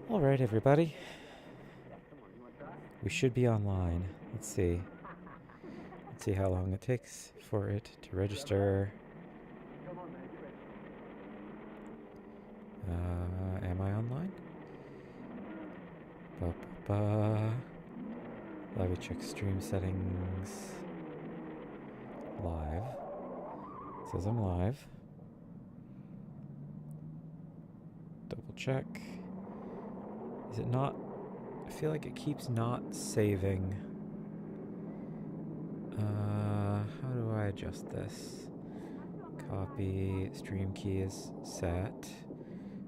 All right, everybody. We should be online. Let's see. Let's see how long it takes for it to register. Am I online? Ba-ba-ba. Let me check stream settings. Live. It says I'm live. Double check. Is it not? I feel like it keeps not saving. How do I adjust this? Copy. Stream key is set.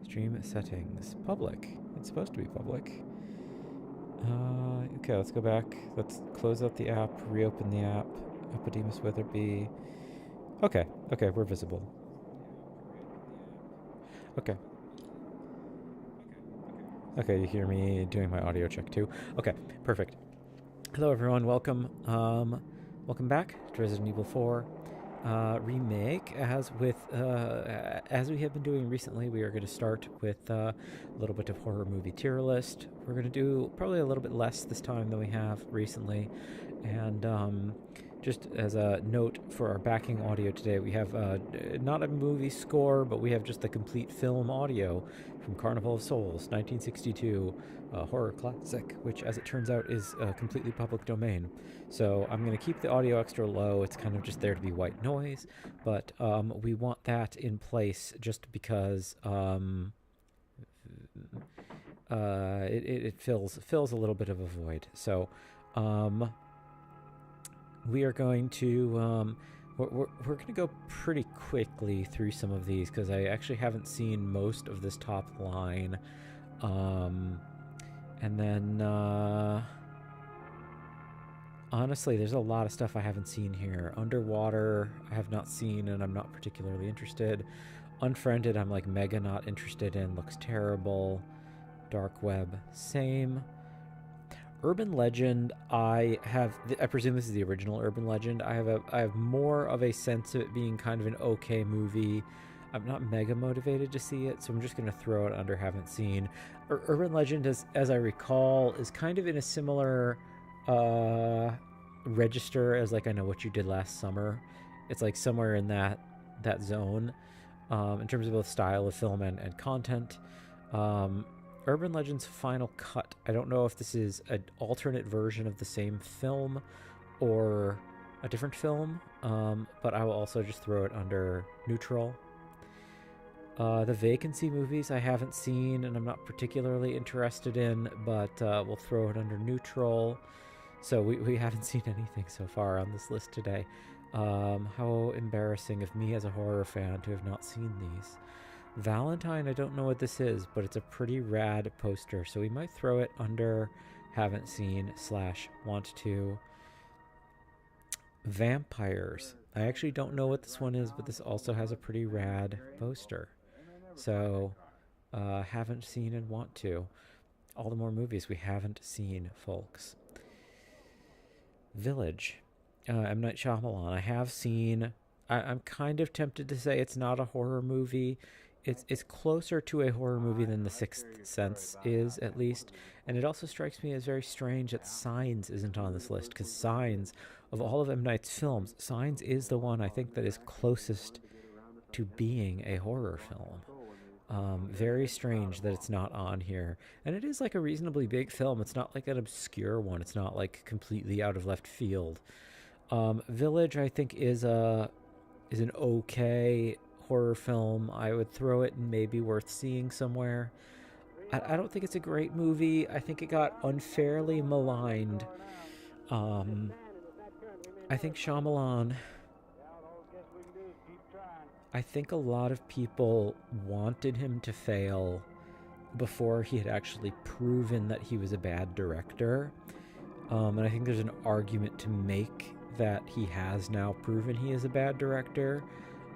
Stream settings. Public. It's supposed to be public. Okay, let's go back. Let's close out the app, reopen the app. Apodemus Witherby. Okay, we're visible. Okay. Okay, you hear me doing my audio check too? Okay, perfect. Hello everyone, welcome. Welcome back to Resident Evil 4 remake. As we have been doing recently, we are going to start with a little bit of horror movie tier list. We're going to do probably a little bit less this time than we have recently, and just as a note for our backing audio today, we have not a movie score, but we have just the complete film audio from Carnival of Souls, 1962, a horror classic, which, as it turns out, is completely public domain. So I'm going to keep the audio extra low. It's kind of just there to be white noise, but we want that in place just because it fills a little bit of a void. So we are going to we're going to go pretty quickly through some of these because I actually haven't seen most of this top line, and then honestly, there's a lot of stuff I haven't seen here. Underwater, I have not seen, and I'm not particularly interested. Unfriended, I'm like mega not interested in. Looks terrible. Dark Web, same. Urban Legend, I presume this is the original Urban Legend. I have more of a sense of it being kind of an okay movie. I'm not mega motivated to see it, so I'm just going to throw it under haven't seen. Urban Legend, as I recall, is kind of in a similar register as like I Know What You Did Last Summer. It's like somewhere in that zone in terms of both style of film and content. Urban Legend's Final Cut. I don't know if this is an alternate version of the same film or a different film, but I will also just throw it under neutral. The Vacancy movies I haven't seen and I'm not particularly interested in, but we'll throw it under neutral. So we haven't seen anything so far on this list today. How embarrassing of me as a horror fan to have not seen these. Valentine, I don't know what this is, but it's a pretty rad poster, so we might throw it under haven't seen / want to. Vampires. I actually don't know what this one is, but this also has a pretty rad poster. So, haven't seen and want to. All the more movies we haven't seen, folks. Village. M. Night Shyamalan. I have seen. I'm kind of tempted to say it's not a horror movie. It's closer to a horror movie than The Sixth Sense is, at least. And it also strikes me as very strange that Signs isn't on this list, because Signs, of all of M. Night's films, Signs is the one I think that is closest to being a horror film. Very strange that it's not on here. And it is like a reasonably big film. It's not like an obscure one. It's not like completely out of left field. Village, I think, is an okay horror film. I would throw it in maybe worth seeing somewhere. I don't think it's a great movie. I think it got unfairly maligned. I think Shyamalan, I think a lot of people wanted him to fail before he had actually proven that he was a bad director. And I think there's an argument to make that he has now proven he is a bad director.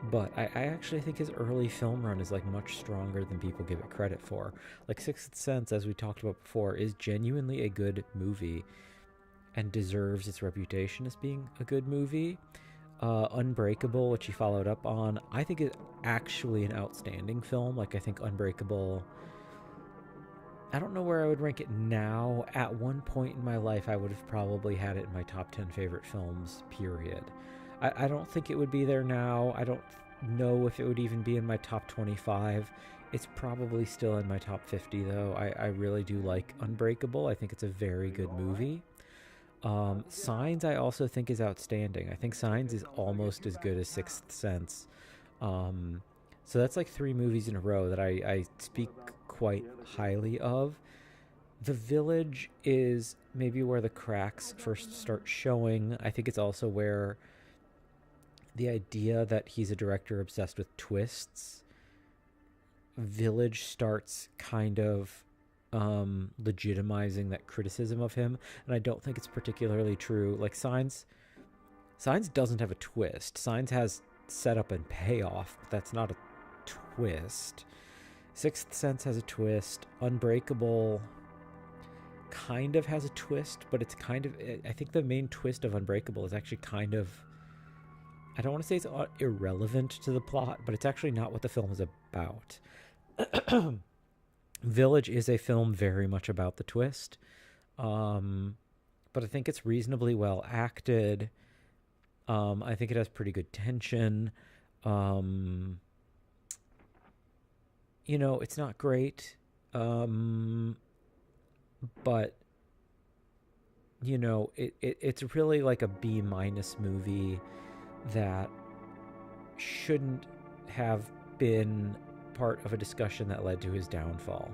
But I actually think his early film run is like much stronger than people give it credit for. Like Sixth Sense, as we talked about before, is genuinely a good movie and deserves its reputation as being a good movie. Unbreakable, which he followed up on, I think is actually an outstanding film. Like, I think Unbreakable I don't know where I would rank it now. At one point in my life, I would have probably had it in my top 10 favorite films, period. I don't think it would be there now. I don't know if it would even be in my top 25. It's probably still in my top 50, though. I really do like Unbreakable. I think it's a very good movie. Signs, I also think, is outstanding. I think Signs is almost as good as Sixth Sense. Um, so that's like three movies in a row that I speak quite highly of. The Village is maybe where the cracks first start showing. I think it's also where the idea that he's a director obsessed with twists, Village starts kind of legitimizing that criticism of him, and I don't think it's particularly true. Like Signs doesn't have a twist. Signs has setup and payoff, but that's not a twist. Sixth Sense has a twist. Unbreakable kind of has a twist, but it's kind of, I think the main twist of Unbreakable is actually kind of, I don't want to say it's irrelevant to the plot, but it's actually not what the film is about. Village is a film very much about the twist, but I think it's reasonably well acted. I think it has pretty good tension. It's not great, but it's really like a B- movie that shouldn't have been part of a discussion that led to his downfall.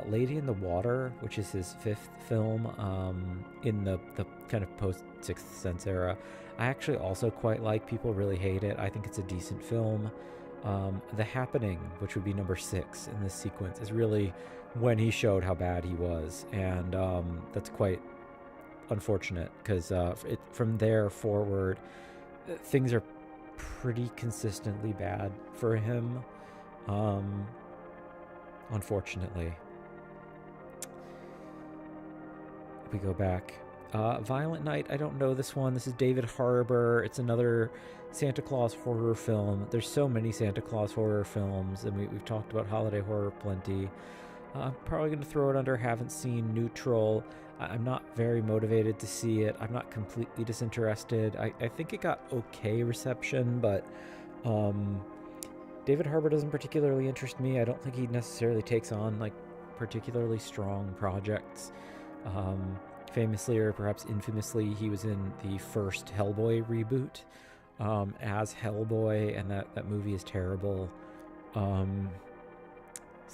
Lady in the Water, which is his fifth film in the kind of post Sixth Sense era, I actually also quite like. People really hate it. I think it's a decent film. The Happening, which would be number 6 in this sequence, is really when he showed how bad he was, and that's quite unfortunate because from there forward, things are pretty consistently bad for him. Unfortunately, we go back. Violent Night, I don't know this one. This is David Harbour. It's another Santa Claus horror film. There's so many Santa Claus horror films, and we've talked about holiday horror plenty. I'm probably going to throw it under haven't seen, neutral. I'm not very motivated to see it. I'm not completely disinterested. I think it got okay reception, but David Harbour doesn't particularly interest me. I don't think he necessarily takes on like particularly strong projects. Famously, or perhaps infamously, he was in the first Hellboy reboot as Hellboy, and that movie is terrible. So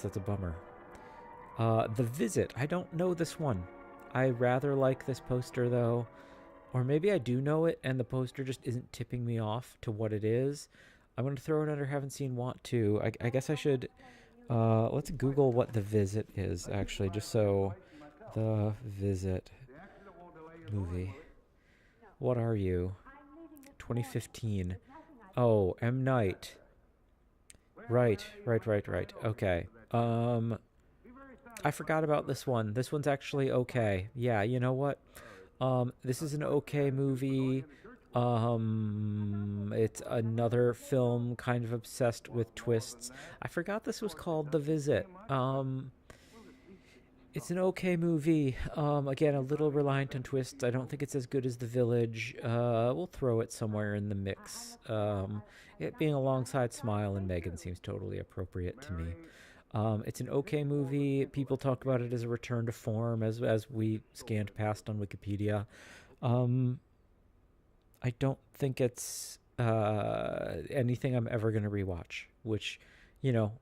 that's a bummer. The Visit, I don't know this one. I rather like this poster, though. Or maybe I do know it, and the poster just isn't tipping me off to what it is. I'm going to throw it under haven't seen, want to. I guess I should... let's Google what The Visit is, actually, just so... The Visit movie. What are you? 2015. Oh, M. Night. Right. Okay. I forgot about this one. This one's actually okay. Yeah, you know what? This is an okay movie. It's another film kind of obsessed with twists. I forgot this was called The Visit. It's an okay movie. Again, a little reliant on twists. I don't think it's as good as The Village. We'll throw it somewhere in the mix. It being alongside Smile and Megan seems totally appropriate to me. It's an okay movie. People talk about it as a return to form, as we scanned past on Wikipedia. I don't think it's anything I'm ever going to rewatch, which,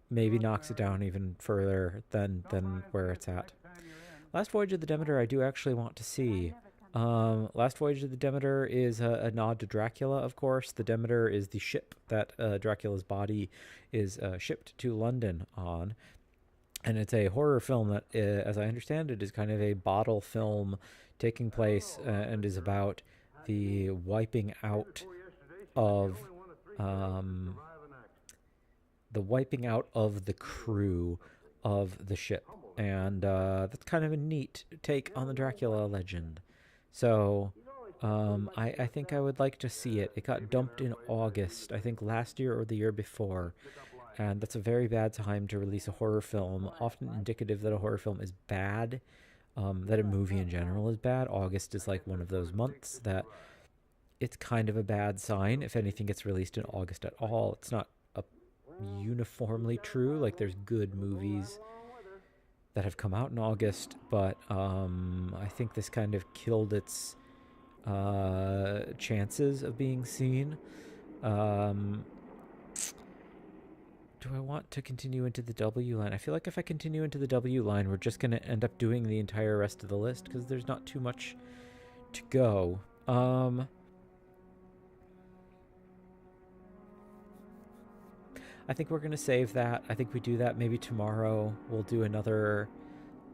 maybe knocks it down even further than where it's at. Last Voyage of the Demeter, I do actually want to see. Last Voyage of the Demeter is a nod to Dracula, of course. The Demeter is the ship that Dracula's body is shipped to London on. And it's a horror film that, as I understand it, is kind of a bottle film taking place and is about the wiping out of the crew of the ship. And that's kind of a neat take on the Dracula legend. So I think I would like to see it. It got dumped in August, I think last year or the year before. and that's a very bad time to release a horror film, often indicative that a horror film is bad, that a movie in general is bad. August is like one of those months that it's kind of a bad sign if anything gets released in August at all. It's not a uniformly true. Like, there's good movies that have come out in August, but I think this kind of killed its chances of being seen. Do I want to continue into the W line? I feel like if I continue into the W line, we're just going to end up doing the entire rest of the list because there's not too much to go. I think we're going to save that. I think we do that maybe tomorrow. We'll do another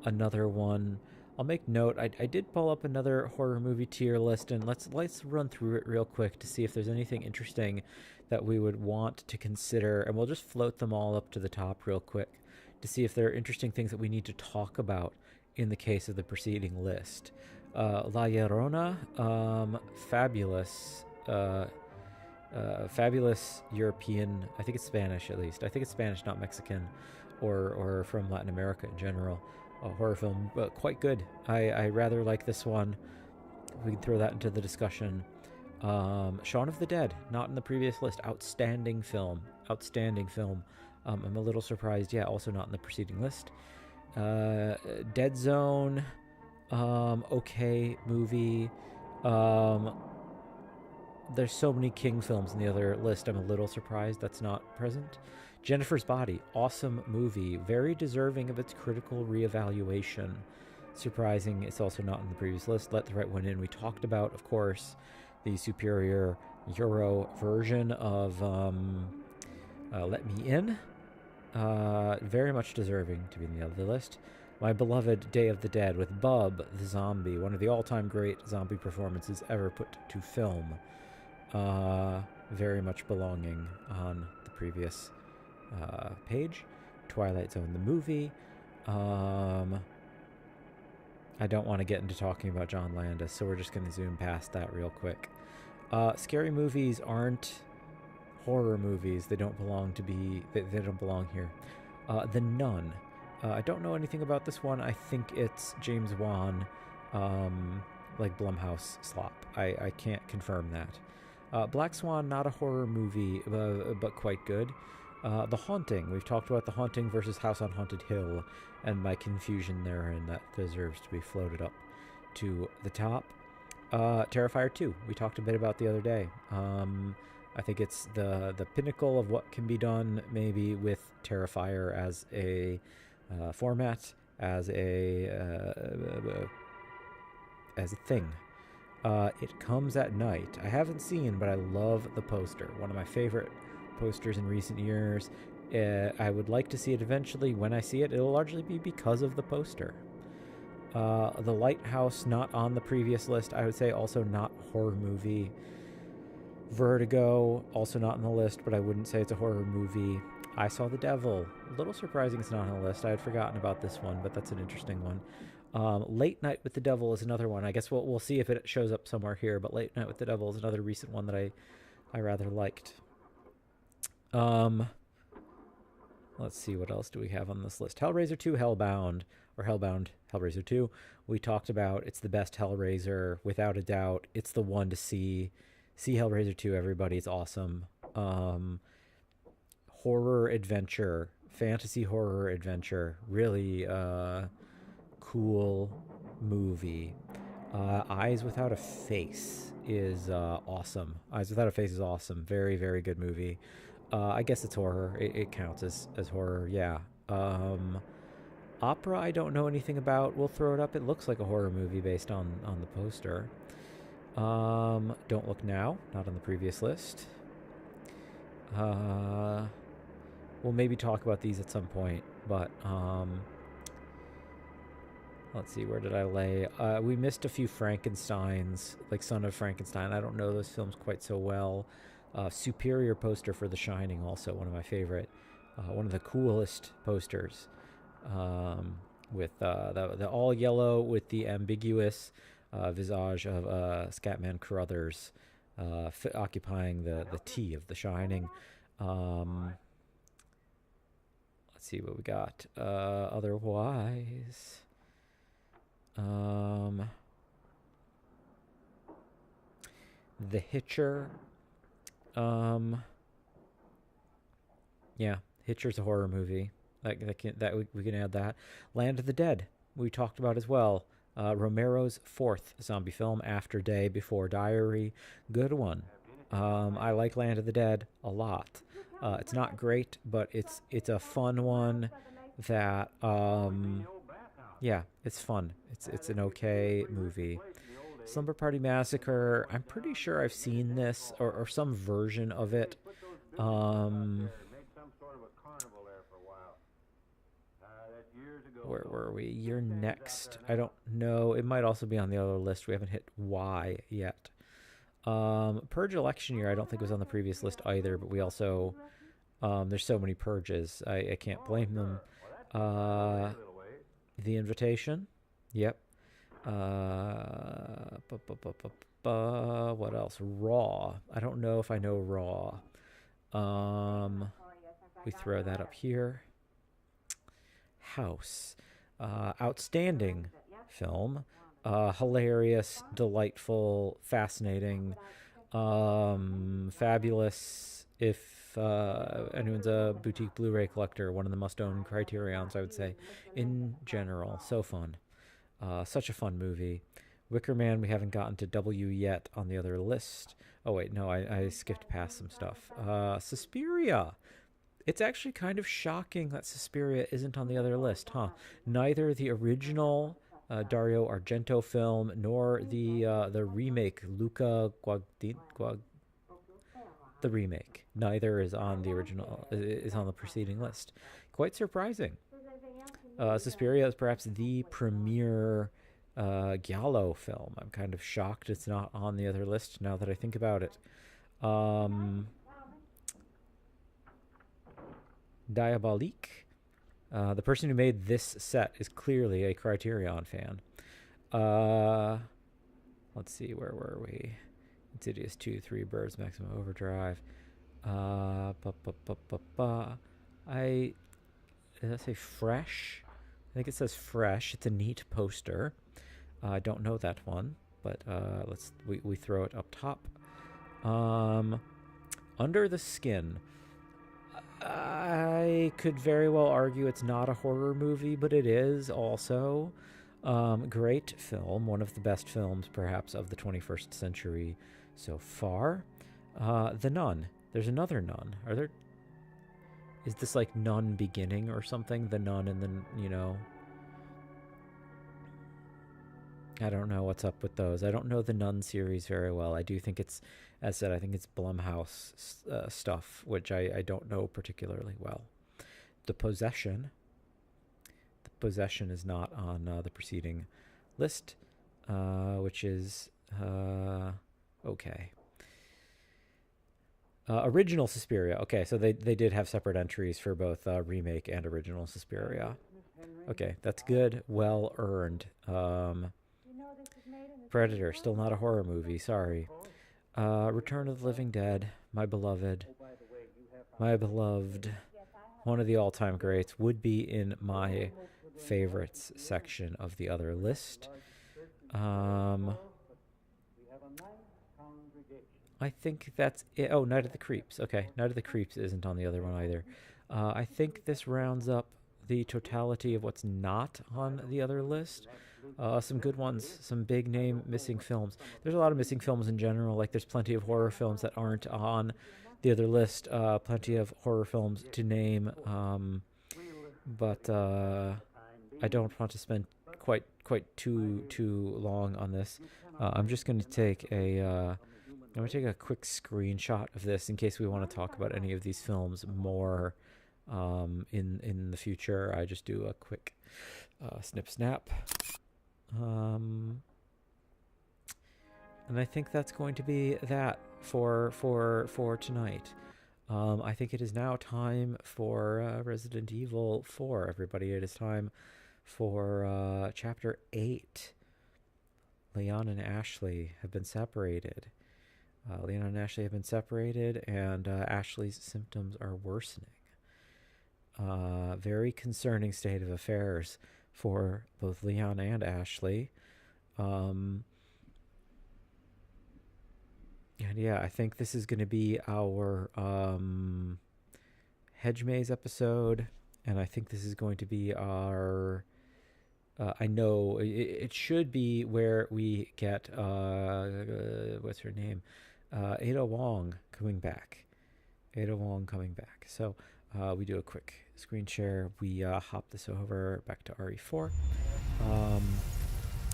one. I'll make note. I did pull up another horror movie tier list, and let's run through it real quick to see if there's anything interesting that we would want to consider, and we'll just float them all up to the top real quick to see if there are interesting things that we need to talk about in the case of the preceding list. La Llorona, fabulous. Fabulous European, I think it's Spanish at least. I think it's Spanish, not Mexican, or from Latin America in general. A horror film, but quite good. I rather like this one. We can throw that into the discussion. Shaun of the Dead, not in the previous list. Outstanding film. I'm a little surprised. Yeah, also not in the preceding list. Dead Zone, okay movie. There's so many King films in the other list. I'm a little surprised that's not present. Jennifer's Body, awesome movie, very deserving of its critical reevaluation. Surprising it's also not in the previous list. Let the Right One In, we talked about, of course, the superior Euro version of Let Me In. Very much deserving to be in the other list. My beloved Day of the Dead with Bub the Zombie, one of the all-time great zombie performances ever put to film. Very much belonging on the previous page. Twilight Zone the movie. I don't want to get into talking about John Landis, so we're just going to zoom past that real quick. Scary movies aren't horror movies. They don't belong to be. They don't belong here. The Nun. I don't know anything about this one. I think it's James Wan, like Blumhouse slop. I can't confirm that. Black Swan, not a horror movie, but quite good. The Haunting. We've talked about The Haunting versus House on Haunted Hill, and my confusion there, and that deserves to be floated up to the top. Terrifier 2. We talked a bit about the other day. I think it's the pinnacle of what can be done, maybe with Terrifier as a format, as a thing. It Comes at Night. I haven't seen, but I love the poster. One of my favorite posters in recent years. I would like to see it eventually. When I see it, it'll largely be because of the poster. The Lighthouse, not on the previous list. I would say also not horror movie. Vertigo, also not on the list, but I wouldn't say it's a horror movie. I Saw the Devil. A little surprising it's not on the list. I had forgotten about this one, but that's an interesting one. Late Night with the Devil is another one. I guess we'll see if it shows up somewhere here, but Late Night with the Devil is another recent one that I rather liked. Let's see, what else do we have on this list? Hellraiser 2, Hellbound, Hellraiser 2. We talked about it's the best Hellraiser, without a doubt. It's the one to see. See Hellraiser 2, everybody. It's awesome. Horror adventure, fantasy horror adventure. Really cool movie. Eyes Without a Face is awesome. Eyes Without a Face is awesome. Very, very good movie. I guess it's horror. It counts as horror, yeah. Opera, I don't know anything about. We'll throw it up. It looks like a horror movie based on the poster. Don't Look Now, not on the previous list. We'll maybe talk about these at some point, but let's see, where did I lay? We missed a few Frankensteins, like Son of Frankenstein. I don't know those films quite so well. Superior poster for The Shining, also one of my favorite, one of the coolest posters, with the all yellow with the ambiguous visage of Scatman Crothers occupying the T of The Shining. Let's see what we got. Otherwise, The Hitcher. Yeah, Hitcher's a horror movie. We can add that. Land of the Dead, we talked about as well. Romero's fourth zombie film, After Day, Before Diary. Good one. I like Land of the Dead a lot. It's not great, but it's a fun one that yeah, it's fun. It's an okay movie. Slumber Party Massacre, I'm pretty sure I've seen this or some version of it. Where were we? You're Next. I don't know. It might also be on the other list. We haven't hit Y yet. Purge Election Year, I don't think was on the previous list either, but we also, there's so many purges. I can't blame them. The Invitation. Yep. What else? Raw. I don't know if I know Raw. We throw that up here. House. Outstanding film. Hilarious, delightful, fascinating, fabulous. If anyone's a boutique Blu-ray collector, one of the must-own criterions, I would say, in general. So fun. Such a fun movie. Wicker Man, we haven't gotten to W yet on the other list. Oh, wait, no, I skipped past some stuff. Suspiria. It's actually kind of shocking that Suspiria isn't on the other list, huh? Neither the original Dario Argento film nor the remake, Luca Guadagnino. The remake. Neither is on the original, is on the preceding list. Quite surprising. Suspiria is perhaps the premier Giallo film. I'm kind of shocked it's not on the other list now that I think about it. Diabolique. The person who made this set is clearly a Criterion fan. Let's see, where were we? Insidious 2, 3 Birds, Maximum Overdrive. Did that say Fresh? I think it says Fresh. It's a neat poster. I don't know that one, but we throw it up top. Under the Skin. I could very well argue it's not a horror movie, but it is also. Great film, one of the best films perhaps of the 21st century so far. The Nun. There's another Nun. Is this like Nun Beginning or something? The Nun and then, I don't know what's up with those. I don't know the Nun series very well. I do think it's, as I said, I think it's Blumhouse stuff, which I don't know particularly well. The Possession. The Possession is not on the preceding list, which is okay. Original Suspiria. Okay, so they did have separate entries for both remake and original Suspiria. Okay, that's good. Well earned. Predator, still not a horror movie, sorry. Return of the Living Dead, my beloved. One of the all-time greats, would be in my favorites section of the other list. I think that's it. Oh, Night of the Creeps. Okay, Night of the Creeps isn't on the other one either. I think this rounds up the totality of what's not on the other list. Some good ones, some big name missing films. There's a lot of missing films in general. Like there's plenty of horror films that aren't on the other list. Plenty of horror films to name. But I don't want to spend quite too long on this. I'm just going to take a quick screenshot of this in case we want to talk about any of these films more in the future. I just do a quick snip snap. And I think that's going to be that for tonight. I think it is now time for Resident Evil 4, everybody. It is time for Chapter 8. Leon and Ashley have been separated. And Ashley's symptoms are worsening. Very concerning state of affairs for both Leon and Ashley. And yeah, I think this is going to be our hedge maze episode, and I think this is going to be our I know it should be where we get what's her name, Ada Wong coming back. So we do a quick screen share. We hop this over back to RE4,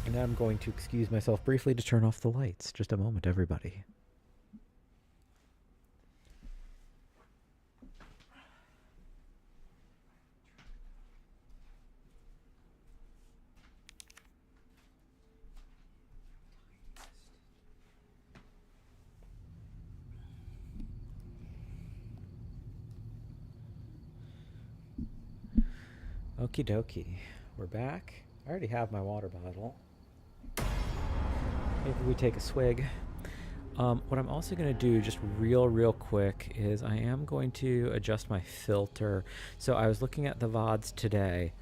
and I'm going to excuse myself briefly to turn off the lights. Just a moment, everybody. Okie dokie, we're back. I already have my water bottle. Maybe we take a swig. What I'm also going to do just real quick is I am going to adjust my filter. So I was looking at the VODs today,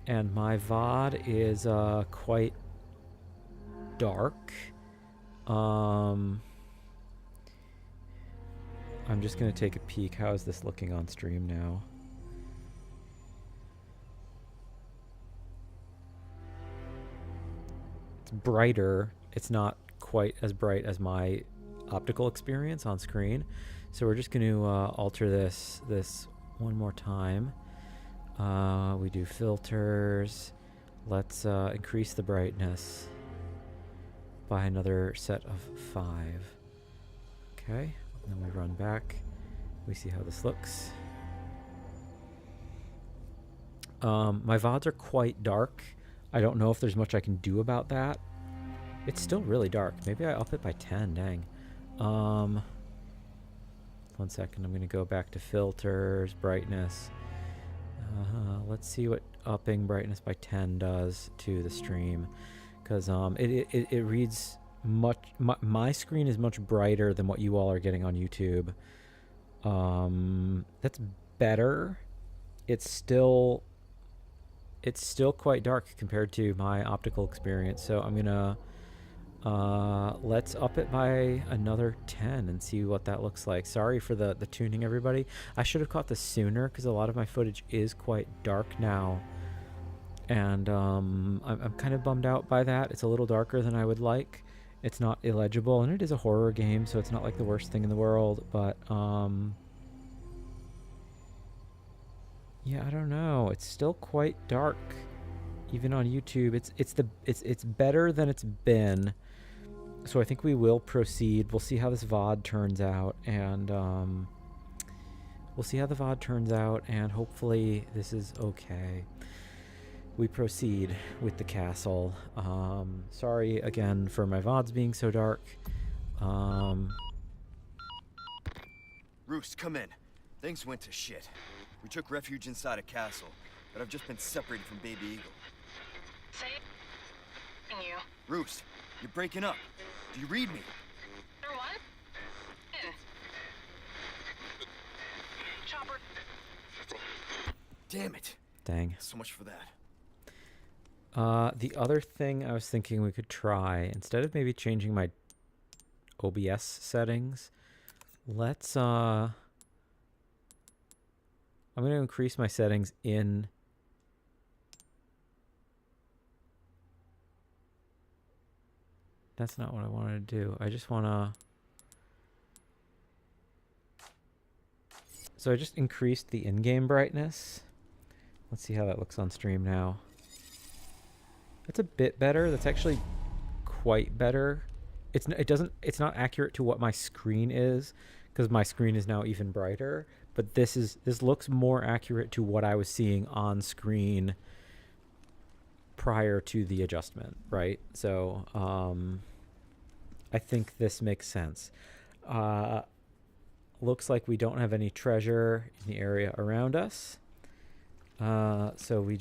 and my VOD is quite dark. I'm just going to take a peek. How is this looking on stream now? Brighter. It's not quite as bright as my optical experience on screen, so we're just going to alter this one more time. We do filters. Let's increase the brightness by another set of 5. Okay, and then we run back. We see how this looks. My VODs are quite dark. I don't know if there's much I can do about that. It's still really dark. Maybe I up it by 10, dang. 1 second, I'm going to go back to filters, brightness. Let's see what upping brightness by 10 does to the stream. Because it reads much... My screen is much brighter than what you all are getting on YouTube. That's better. It's still quite dark compared to my optical experience, so I'm gonna let's up it by another 10 and see what that looks like. Sorry for the tuning, everybody. I should have caught this sooner because a lot of my footage is quite dark now, and I'm kind of bummed out by that. It's a little darker than I would like. It's not illegible, and it is a horror game, so it's not like the worst thing in the world, but yeah, I don't know. It's still quite dark, even on YouTube. It's better than it's been. So I think we will proceed. We'll see how this VOD turns out, and hopefully this is okay. We proceed with the castle. Sorry again for my VODs being so dark. Roost, come in. Things went to shit. We took refuge inside a castle, but I've just been separated from Baby Eagle. Say you. Roost, you're breaking up. Do you read me? Or what? Chopper. Damn it. Dang. So much for that. The other thing I was thinking we could try, instead of maybe changing my OBS settings, let's I'm going to increase my settings in... That's not what I wanted to do. I just want to... So I just increased the in-game brightness. Let's see how that looks on stream now. That's a bit better. That's actually quite better. It's not accurate to what my screen is, because my screen is now even brighter. But this looks more accurate to what I was seeing on screen prior to the adjustment, right? So I think this makes sense. Looks like we don't have any treasure in the area around us. So we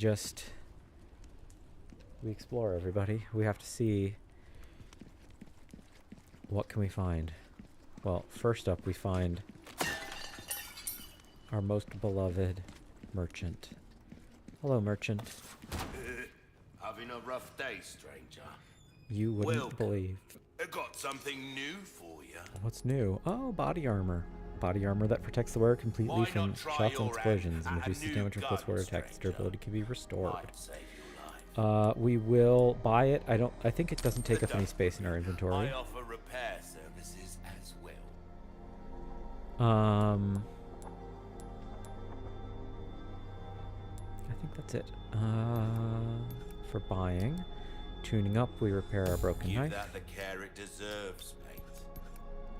explore, everybody. We have to see what can we find. Well, first up we find our most beloved merchant. Hello, merchant. Having a rough day, stranger. You wouldn't Welcome. believe. I got something new for you. What's new? Oh, body armor. Body armor that protects the wearer completely Why from not try shots and your explosions and hand at a reduces new damage when close gun, wearer attacks. stranger? Durability can be restored. Might save your life. We will buy it. I think it doesn't take up any Don't space in our worry. inventory. I offer repair services as well. I think that's it. For buying. Tuning up, we repair our broken Give knife. that the care it deserves,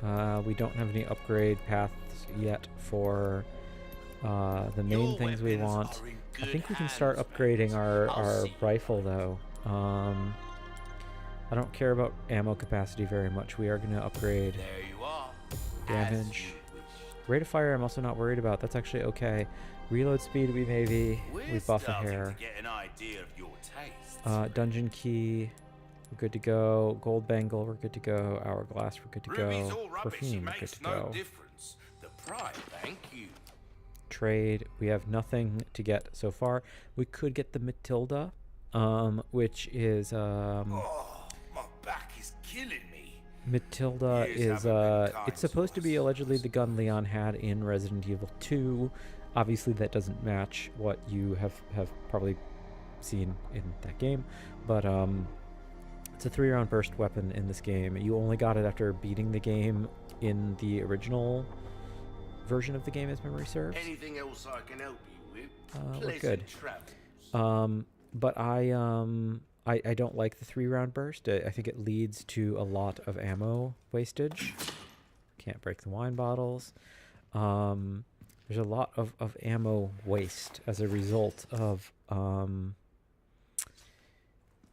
mate. We don't have any upgrade paths yet for the main Your things we weapons want. are in I good think we can hands, start mate. upgrading I'll our see. rifle though. I don't care about ammo capacity very much. We are going to upgrade There you are. damage. As you wished. Rate of fire I'm also not worried about. That's actually okay. Reload speed we maybe. We're We buff a starting hair. to get an idea of your tastes. Dungeon key. We're good to go. Gold bangle. We're good to go. Hourglass. We're good to Ruby's go. all rubbish. It Perfume. We're good makes to no go. difference. The price, thank you. Trade. We have nothing to get so far. We could get the Matilda, which is Oh, my back is killing me. Matilda Years is haven't been kind it's supposed to to be us. allegedly the gun Leon had in Resident Evil 2. Obviously that doesn't match what you have probably seen in that game, but it's a 3-round burst weapon in this game. You only got it after beating the game in the original version of the game, as memory serves. Anything else I can help you with? We're Pleasant good. travels. But I don't like the 3-round burst. I think it leads to a lot of ammo wastage. Can't break the wine bottles. There's a lot of ammo waste as a result of the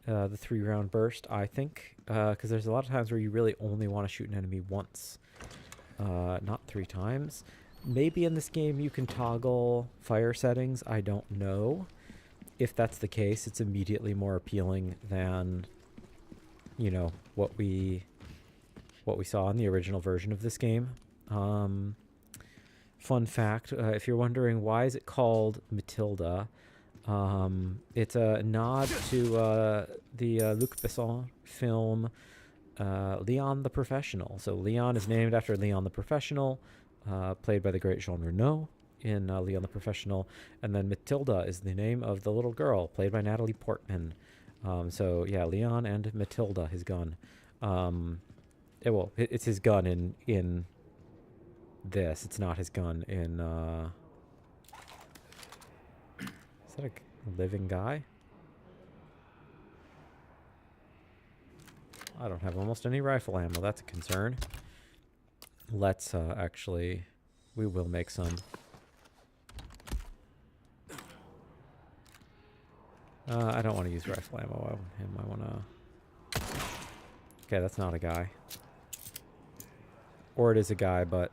3-round burst, I think, because there's a lot of times where you really only want to shoot an enemy once, not 3 times. Maybe in this game you can toggle fire settings. I don't know. If that's the case, it's immediately more appealing than, you know, what we saw in the original version of this game. Fun fact, if you're wondering why is it called Matilda, it's a nod to the Luc Besson film Leon the Professional. So Leon is named after Leon the Professional, played by the great Jean Reno in Leon the Professional, and then Matilda is the name of the little girl, played by Natalie Portman. So yeah, Leon and Matilda, his gun. It's his gun in this. It's not his gun in. Is that a living guy? I don't have almost any rifle ammo. That's a concern. Let's actually, we will make some. I don't want to use rifle ammo. I want to... Okay, that's not a guy. Or it is a guy, but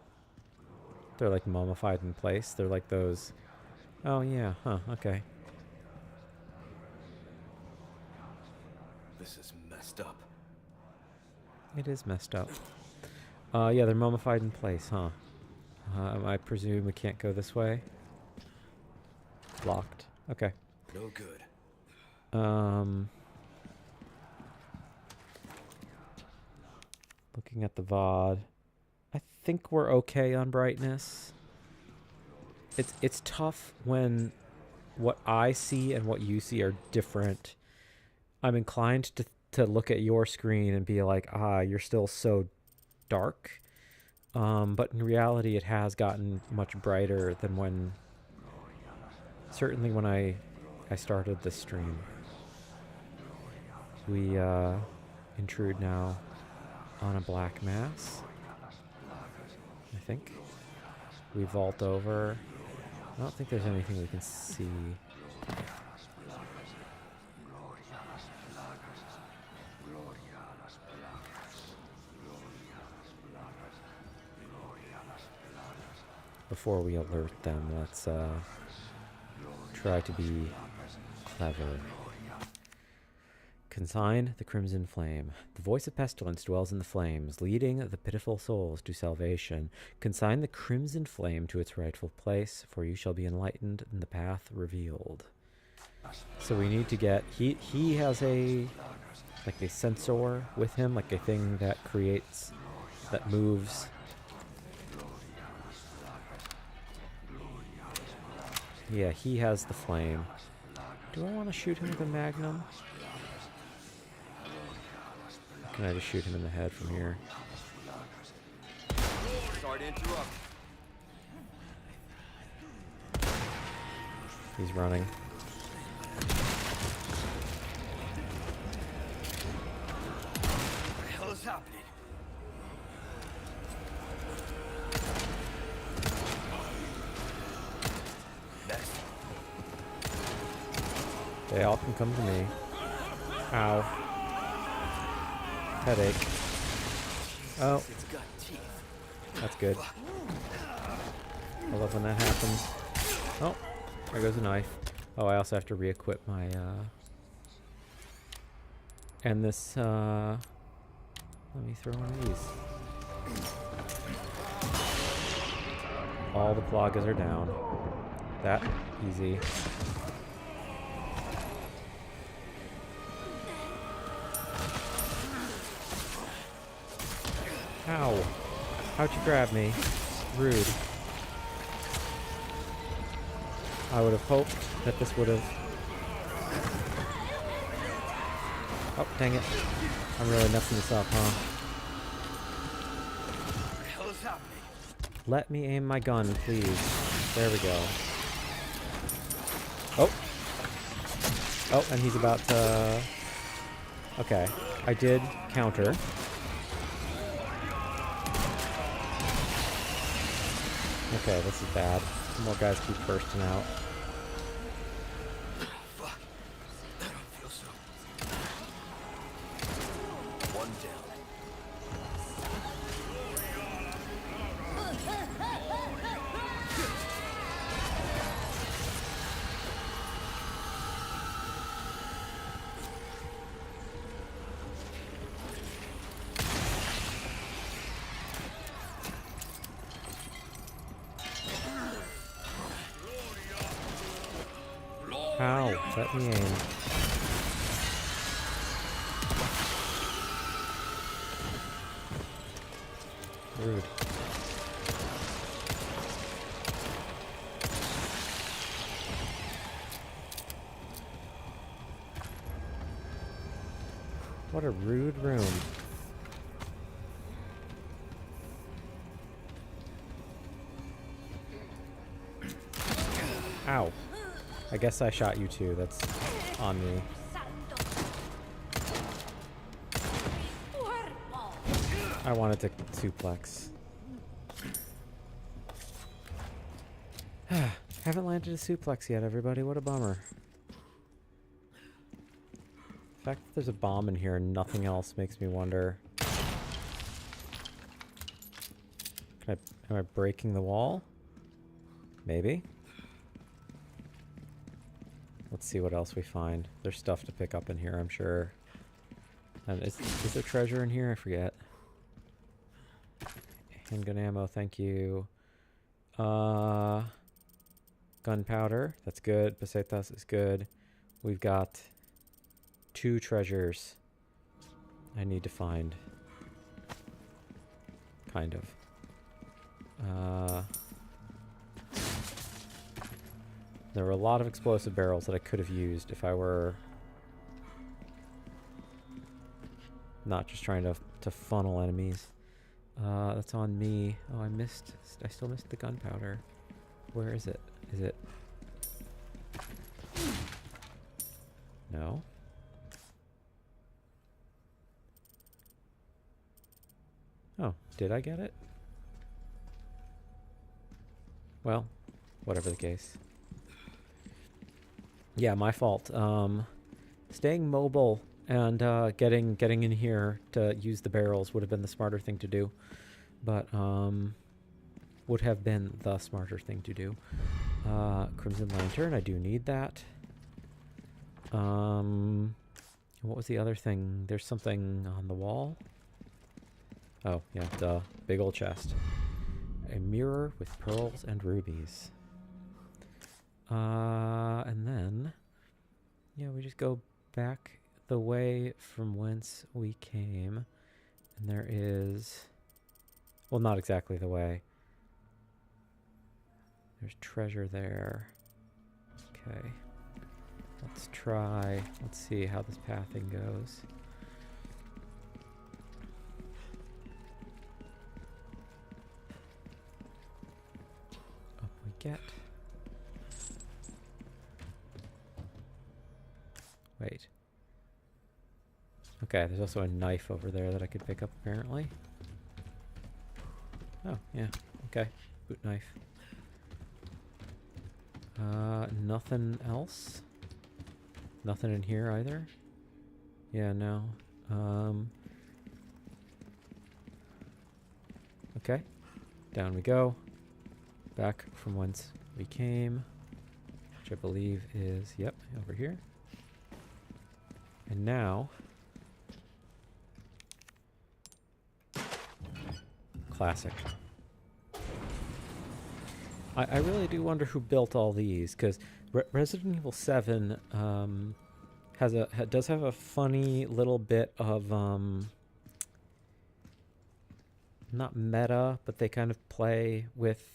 they're like mummified in place. They're like those... Oh, yeah. Huh, okay. This is messed up. It is messed up. Yeah, they're mummified in place, huh? I presume we can't go this way. Locked. Okay. No good. Looking at the VOD, I think we're okay on brightness. It's tough when what I see and what you see are different. I'm inclined to look at your screen and be like, you're still so dark. But in reality, it has gotten much brighter than when, certainly when I started this stream. We intrude now on a black mass, I think. We vault over. I don't think there's anything we can see. Before we alert them, let's try to be clever. Consign the crimson flame. The voice of pestilence dwells in the flames, leading the pitiful souls to salvation. Consign the crimson flame to its rightful place, for you shall be enlightened and the path revealed. So we need to get... He has a... like a sensor with him, like a thing that creates... that moves... Yeah, he has the flame. Do I want to shoot him with a magnum? Can I just shoot him in the head from here? Sorry to interrupt. He's running. What the hell is happening? Next. They all can come to me. Ow. Headache. Oh. It's got teeth. That's good. I love when that happens. Oh, there goes a knife. Oh, I also have to re-equip my, and this, let me throw one of these. All the plagas are down. That easy. Ow. How'd you grab me? Rude. I would have hoped that this would have... Oh, dang it. I'm really messing this up, huh? What the hell is happening? Let me aim my gun, please. There we go. Oh. Oh, and he's about to... Okay. I did counter. Okay, this is bad. More guys keep bursting out. Fuck. I don't feel so. One down. Ow, let me aim. Rude. What a rude room. Ow. I guess I shot you too. That's on me. I wanted to suplex. Haven't landed a suplex yet, everybody. What a bummer. The fact that there's a bomb in here and nothing else makes me wonder. Am I breaking the wall? Maybe. Let's see what else we find. There's stuff to pick up in here, I'm sure. And is there treasure in here? I forget. Handgun ammo, thank you. Gunpowder, that's good. Pesetas is good. We've got 2 treasures I need to find. Kind of. There were a lot of explosive barrels that I could have used if I were not just trying to funnel enemies. That's on me. Oh, I still missed the gunpowder. Where is it? Is it? No? Oh, did I get it? Well, whatever the case. Yeah, my fault. Staying mobile and getting in here to use the barrels would have been the smarter thing to do. But would have been the smarter thing to do. Crimson Lantern, I do need that. What what was the other thing? There's something on the wall. Oh, yeah, duh. Big old chest. A mirror with pearls and rubies. And then, yeah, we just go back the way from whence we came. And there is, well, not exactly the way. There's treasure there. Okay. Let's see how this pathing goes. Up we get. Wait. Okay, there's also a knife over there that I could pick up apparently. Oh, yeah. Okay. Boot knife. Nothing else? Nothing in here either? Yeah, no. Okay. Down we go. Back from whence we came. Which I believe is, yep, over here. And now... Classic. I really do wonder who built all these, because Resident Evil 7 does have a funny little bit of not meta, but they kind of play with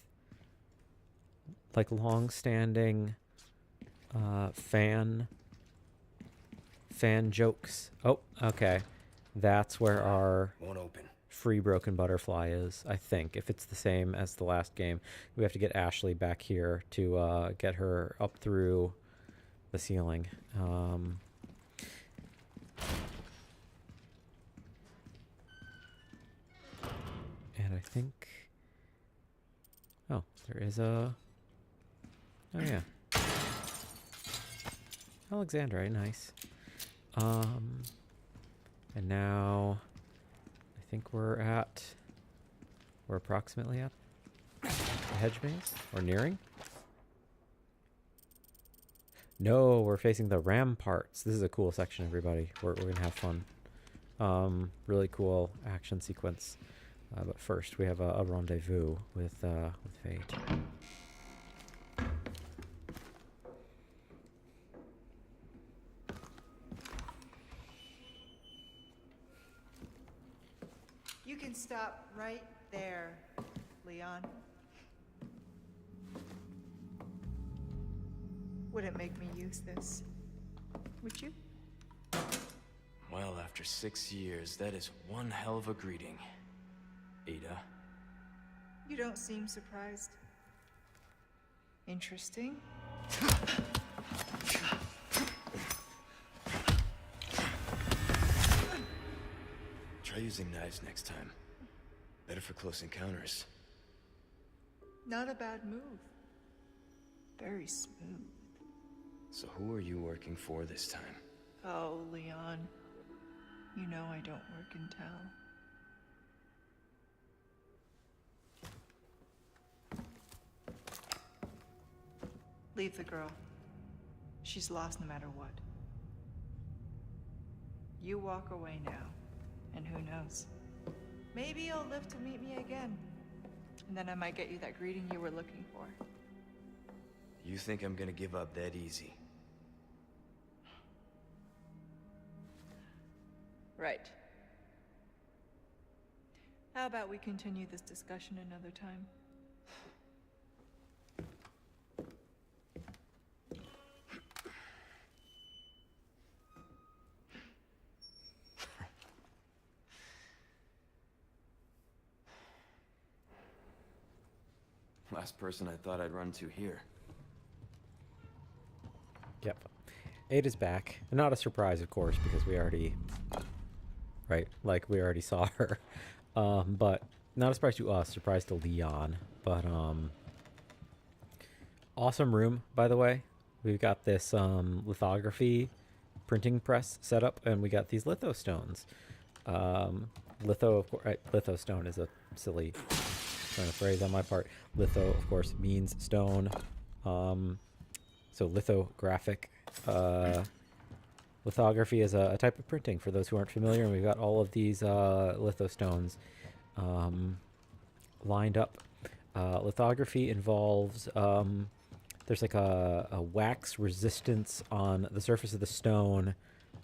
like long-standing fan jokes. Oh, okay, that's where our Won't open. free broken butterfly is, I think. If it's the same as the last game, we have to get Ashley back here to get her up through the ceiling. And I think, oh, there is a, oh yeah, Alexandrite, nice. And now I think we're approximately at the hedge maze, or nearing. No, we're facing the ramparts. This is a cool section, everybody. We're gonna have fun. Really cool action sequence. But first, we have a rendezvous with fate. You can stop right there, Leon. Wouldn't make me use this, would you? Well, after 6 years, that is one hell of a greeting, Ada. You don't seem surprised. Interesting. Try using knives next time. Better for close encounters. Not a bad move. Very smooth. So who are you working for this time? Oh, Leon. You know I don't work in town. Leave the girl. She's lost no matter what. You walk away now, and who knows? Maybe you'll live to meet me again. And then I might get you that greeting you were looking for. You think I'm gonna give up that easy? Right. How about we continue this discussion another time? Last person I thought I'd run to here. Yep. Ada's back. And not a surprise, of course, because we already... Right? Like, we already saw her. But not a surprise to us, surprise to Leon. But, awesome room, by the way. We've got this, lithography printing press set up, and we got these litho stones. Litho, of course... Right, litho stone is a silly... kind of phrase on my part. Litho, of course, means stone. So lithographic lithography is a type of printing, for those who aren't familiar, and we've got all of these lithostones lined up. Lithography involves there's like a wax resistance on the surface of the stone,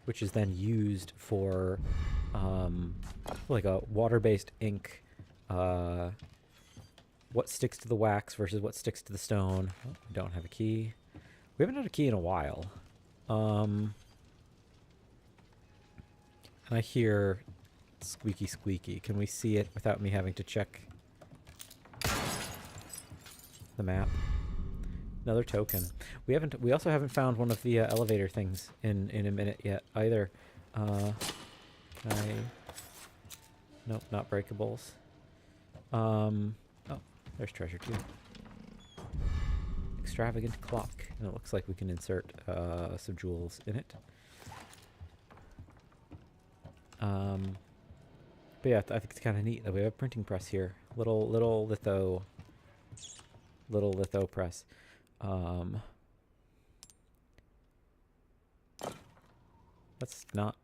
which is then used for like a water-based ink. What sticks to the wax versus what sticks to the stone. Oh, we don't have a key. We haven't had a key in a while. And I hear squeaky squeaky. Can we see it without me having to check the map? Another token. We also haven't found one of the elevator things in a minute yet either. Can I? Nope, not breakables. Oh, there's treasure too. Extravagant clock, and it looks like we can insert some jewels in it. But yeah, I think it's kind of neat that we have a printing press here. Little litho press. That's not,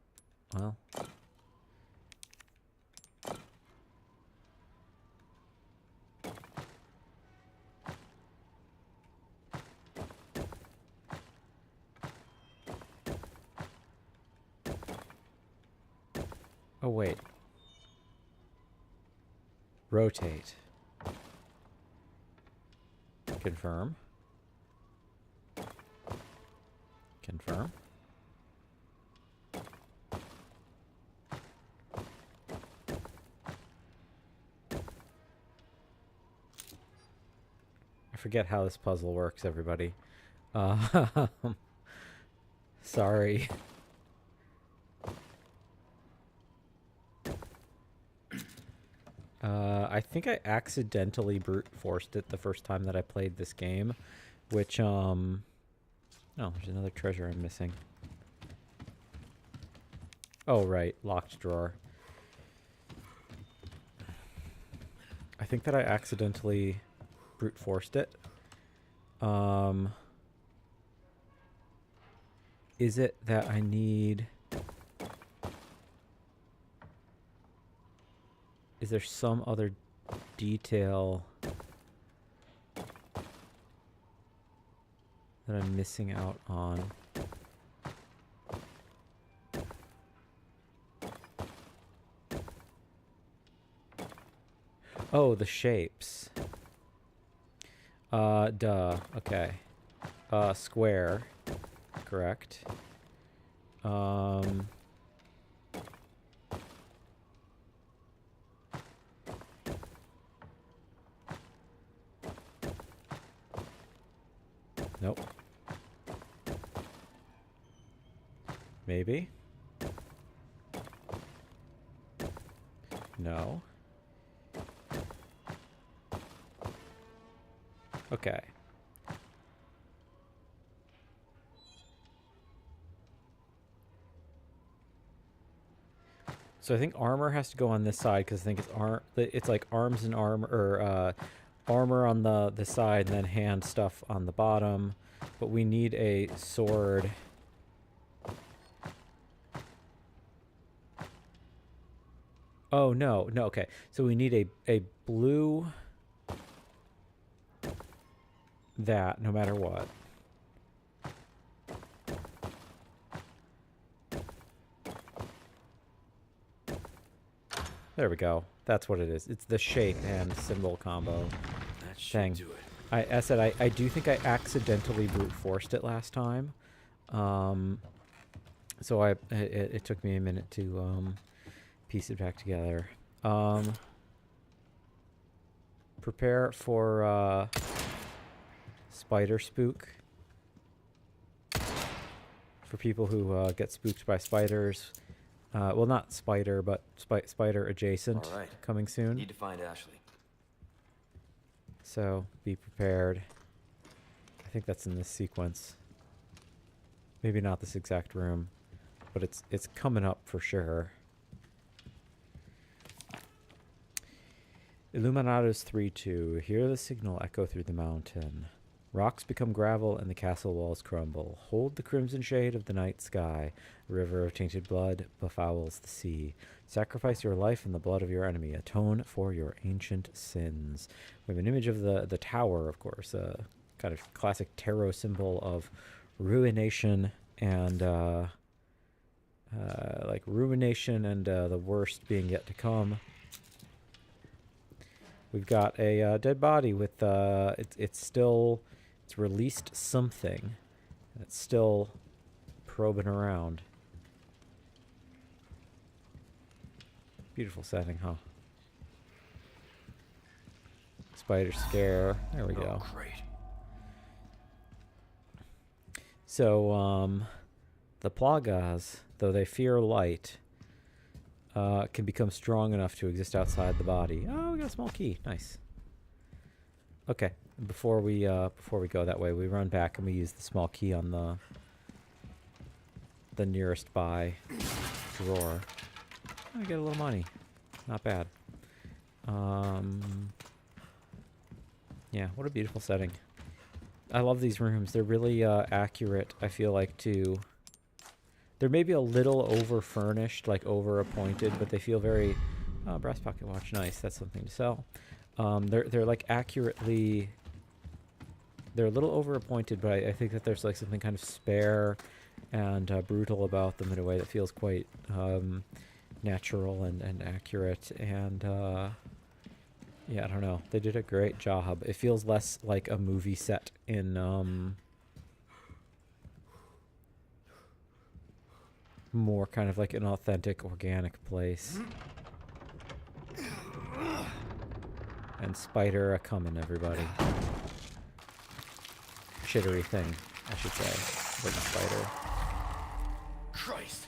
well. Oh, wait. Rotate. Confirm. Confirm. I forget how this puzzle works, everybody. Sorry. I think I accidentally brute forced it the first time that I played this game, which, oh, there's another treasure I'm missing. Oh, right, locked drawer. I think that I accidentally brute forced it. Is it that I need... Is there some other detail that I'm missing out on? Oh, the shapes. Duh. Okay. Square. Correct. Nope. Maybe? No. Okay. So I think armor has to go on this side because I think it's like arms and armor, or armor on the side and then hand stuff on the bottom. But we need a sword. Oh, no, okay. So we need a blue that, no matter what. There we go. That's what it is. It's the shape and symbol combo thing. Do it. I said I do think I accidentally brute forced it last time. So it took me a minute to piece it back together. Prepare for spider spook. For people who get spooked by spiders. Well, not spider, but spider adjacent. All right. Coming soon. Need to find Ashley. So be prepared. I think that's in this sequence. Maybe not this exact room, but it's coming up for sure. Illuminados 3-2. Hear the signal echo through the mountain. Rocks become gravel and the castle walls crumble. Hold the crimson shade of the night sky. A river of tainted blood befouls the sea. Sacrifice your life and the blood of your enemy. Atone for your ancient sins. We have an image of the tower, of course. Kind of classic tarot symbol of ruination and like ruination and the worst being yet to come. We've got a dead body with it's released something. It's still probing around. Beautiful setting, huh? Spider scare. There we go. Great. So, the Plagas, though they fear light, can become strong enough to exist outside the body. Oh, we got a small key. Nice. Okay. Before we go that way, we run back and we use the small key on the nearest by drawer. I get a little money. Not bad. Yeah, what a beautiful setting. I love these rooms. They're really accurate, I feel like, to... They're maybe a little over-furnished, like over-appointed, but they feel very... Oh, brass pocket watch. Nice. That's something to sell. They're like accurately... They're a little over-appointed, but I think that there's like something kind of spare and brutal about them in a way that feels quite natural and accurate. And yeah, I don't know. They did a great job. It feels less like a movie set in more kind of like an authentic, organic place. And spider a-comin', everybody. Shittery thing, I should say. Wooden spider. Christ!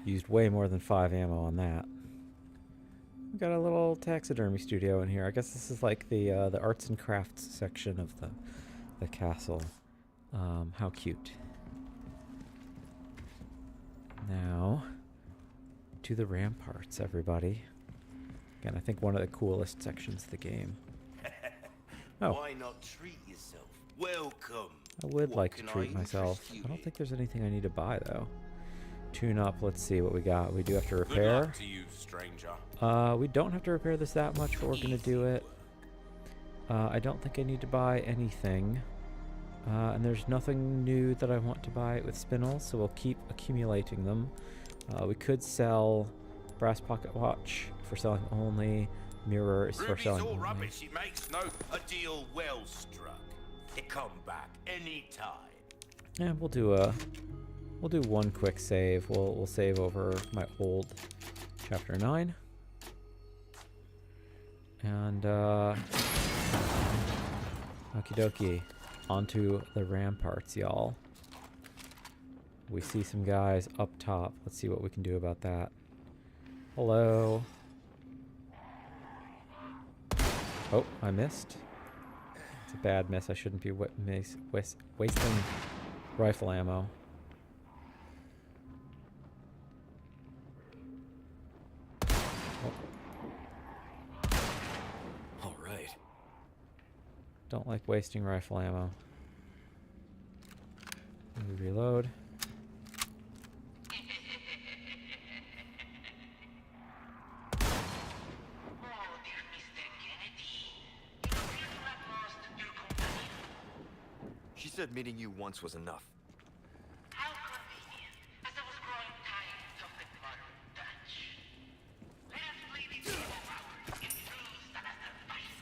Used way more than 5 ammo on that. We got a little taxidermy studio in here. I guess this is like the arts and crafts section of the castle. How cute. Now, to the ramparts, everybody. Again, I think one of the coolest sections of the game. Oh. Why not treat yourself? Welcome. I would What like to can I treat myself. interest you I don't in? think there's anything I need to buy, though. Tune up. Let's see what we got. We do have to Good repair. luck to you, stranger. We don't have to repair this that much, but we're going to do it. I don't think I need to buy anything. And there's nothing new that I want to buy with spinels, so we'll keep accumulating them. We could sell brass pocket watch for selling only. Mirror is for Ruby's selling all only. rubbish. It makes no a deal well struck. Come back anytime. Yeah, we'll do one quick save. We'll save over my old chapter 9. And okie dokie. Onto the ramparts, y'all. We see some guys up top. Let's see what we can do about that. Hello. Oh, I missed. It's a bad miss. I shouldn't be wasting rifle ammo. All right. Don't like wasting rifle ammo. Let me reload. She said meeting you once was enough. How convenient, as I was growing tired of the modern Dutch. Let us play this game of ours in rules that are suffice.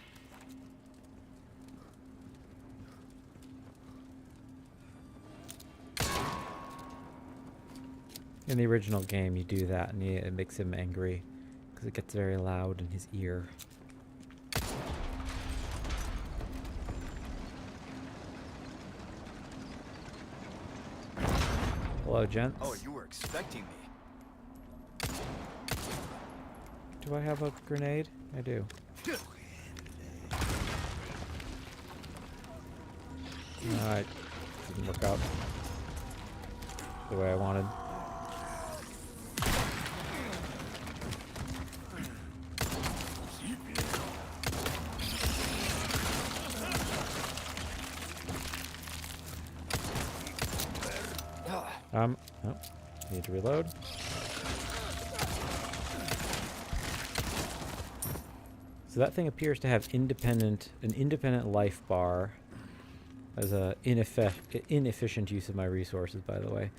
In the original game, you do that and it makes him angry because it gets very loud in his ear. Hello, gents. Oh, you were expecting me. Do I have a grenade? I do. It didn't work out the way I wanted. Oh, need to reload. So that thing appears to have an independent life bar. As a inefficient use of my resources, by the way.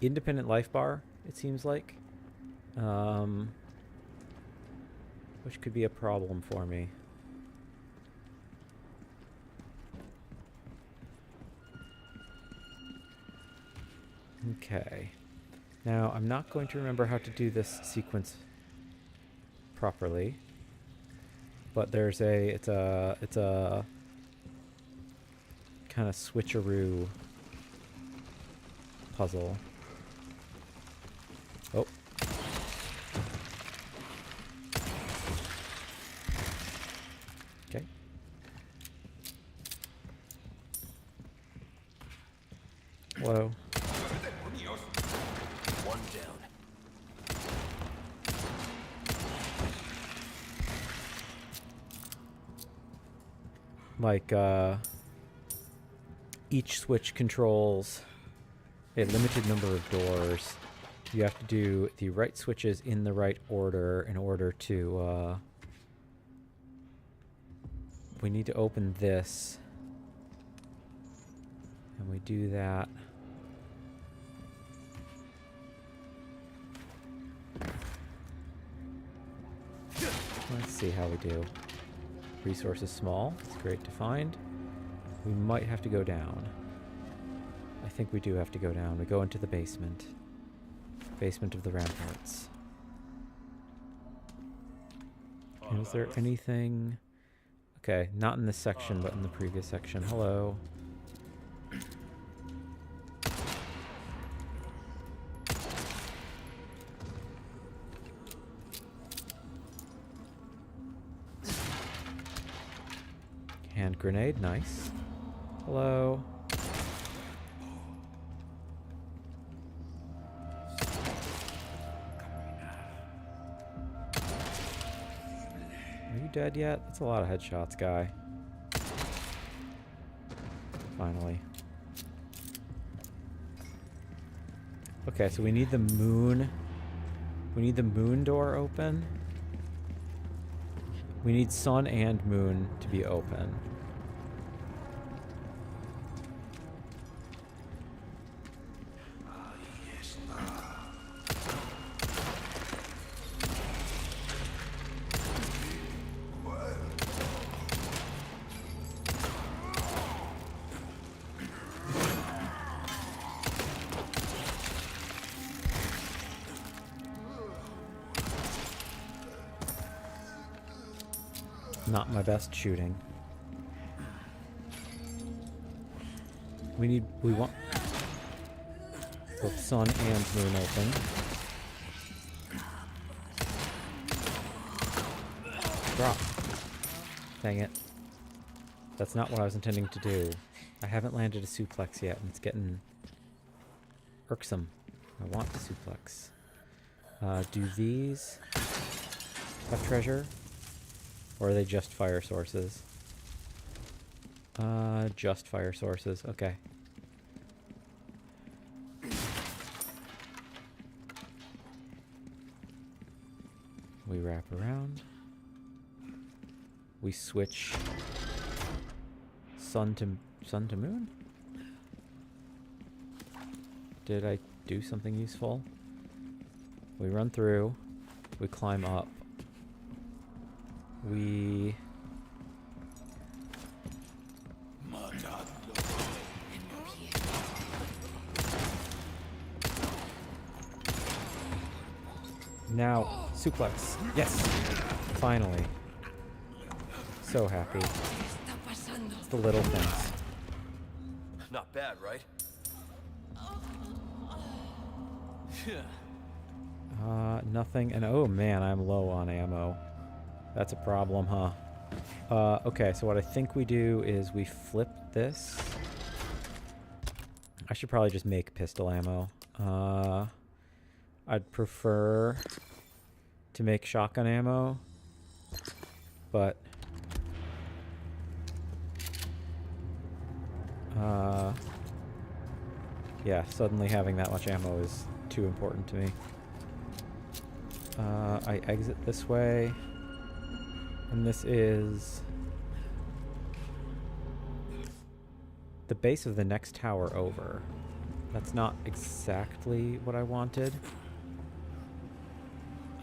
Independent life bar, it seems like. Which could be a problem for me. Okay. Now, I'm not going to remember how to do this sequence properly. But there's it's a kind of switcheroo puzzle. Oh. Okay. Whoa. One down. Like, each switch controls a limited number of doors. You have to do the right switches in the right order in order to, we need to open this. And we do that. Let's see how we do. Resources small. It's great to find. We might have to go down. I think we do have to go down. We go into the basement. Basement of the ramparts. And is there anything... Okay, not in this section, but in the previous section. Hello. Hand grenade, nice. Hello. Are you dead yet? That's a lot of headshots, guy. Finally. Okay, so we need the moon. We need the moon door open. We need sun and moon to be open. Not my best shooting. We want both sun and moon open. Drop. Dang it. That's not what I was intending to do. I haven't landed a suplex yet, and it's getting irksome. I want the suplex. Do these have treasure? Or are they just fire sources? Just fire sources. Okay. We wrap around. We switch sun to moon? Did I do something useful? We run through. We climb up. We... Now, suplex. Yes! Finally. So happy. It's the little things. Not bad, right? Nothing. And oh man, I'm low on ammo. That's a problem, huh? Okay, so what I think we do is we flip this. I should probably just make pistol ammo. I'd prefer to make shotgun ammo, but yeah, suddenly having that much ammo is too important to me. I exit this way, and this is the base of the next tower over. That's not exactly what I wanted.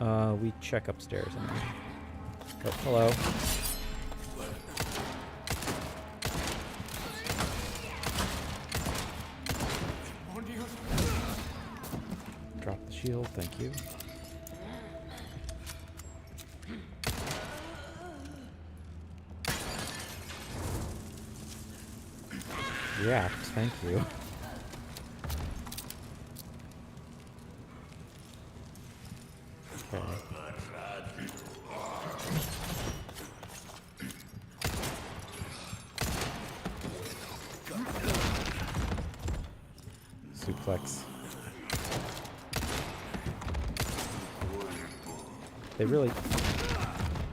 We check upstairs and then... Oh, hello. Drop the shield, thank you. React, thank you. Okay. Suplex. They really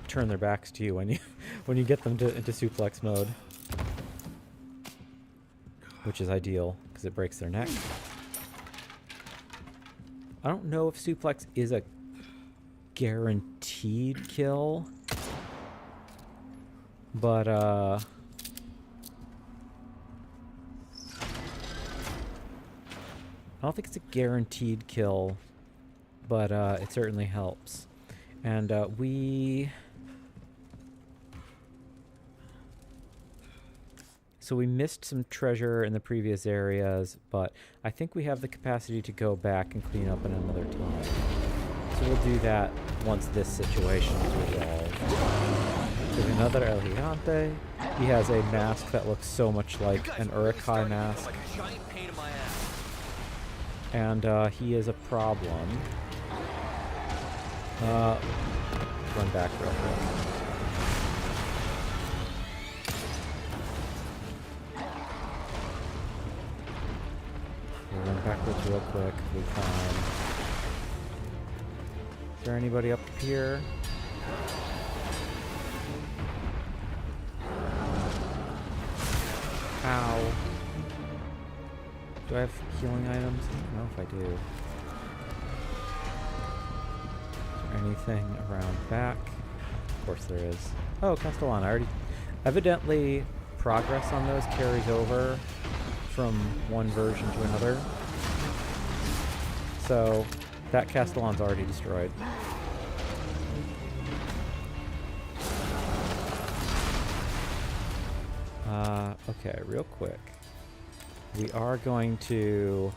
turn their backs to you when you get them into suplex mode, which is ideal because it breaks their neck. I don't know if suplex is a guaranteed kill, but I don't think it's a guaranteed kill, but it certainly helps. And so we missed some treasure in the previous areas, but I think we have the capacity to go back and clean up in another time. So we'll do that once this situation is resolved. There's another El Gigante. He has a mask that looks so much like an Urukai mask. Like a giant pain in my ass. And he is a problem. Run back real quick. We'll run backwards real quick. We climb. Is there anybody up here? Ow. Do I have healing items? I don't know if I do. Is there anything around back? Of course there is. Oh, Castellan. I already... Evidently, progress on those carries over from one version to another. So, that Castellan's already destroyed. Okay, real quick. We are going to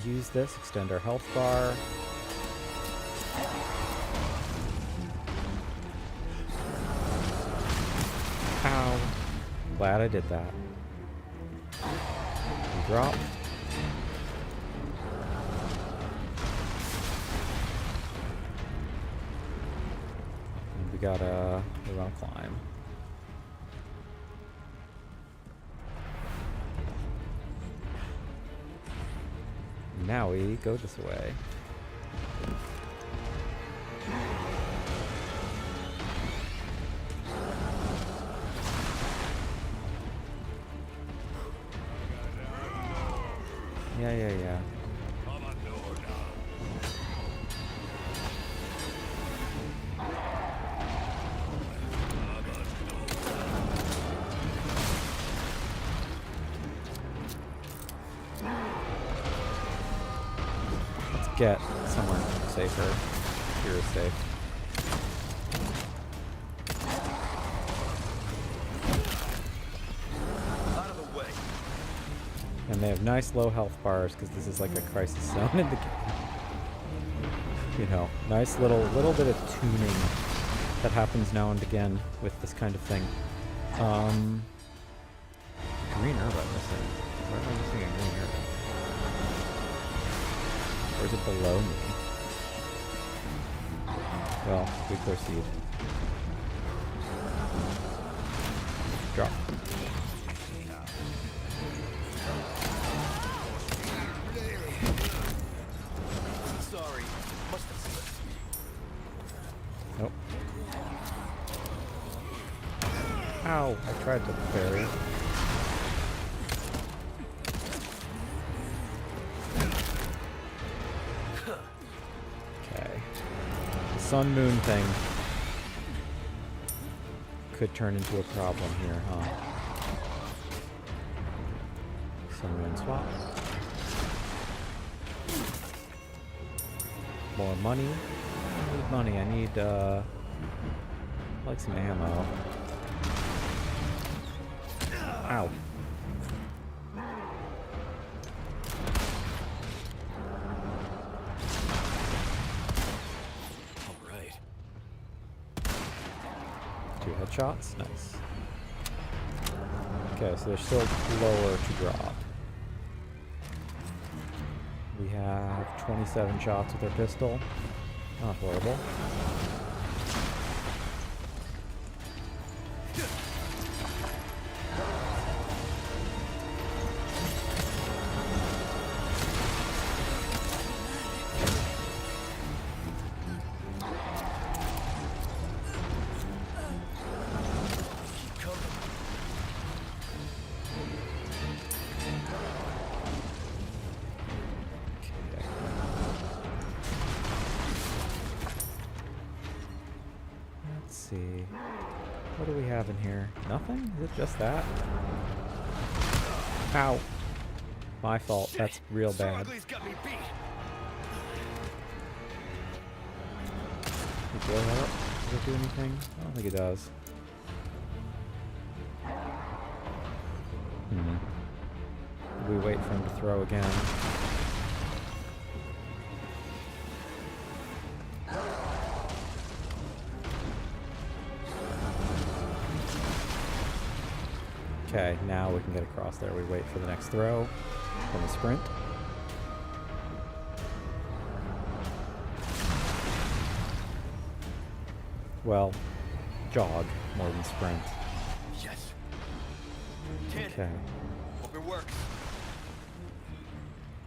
use this, extend our health bar. Ow. Glad I did that. We drop. And we gotta climb. Now we go this way. Yeah. Get somewhere safer. Here is safe. Out of the way. And they have nice low health bars because this is like a crisis zone in the game. You know, nice little bit of tuning that happens now and again with this kind of thing. Green herb I'm missing. Why am I missing a green herb? Or is it below me? Well, we proceed. Must have slipped. Nope. Ow! I tried to parry. Okay. The sun moon thing could turn into a problem here, huh? Sun moon swap. More money. I need money. I need like some ammo. Ow. Alright. 2 headshots. Nice. Okay, so they're still lower to drop. We have 27 shots with our pistol. Not horrible. What do we have in here? Nothing? Is it just that? Ow. My fault. Shit. That's real bad. Ugly's got me beat. Does it do anything? I don't think it does. We wait for him to throw again. Okay, now we can get across there. We wait for the next throw from the sprint. Well, jog more than sprint. Yes. Kid, Okay. hope it works.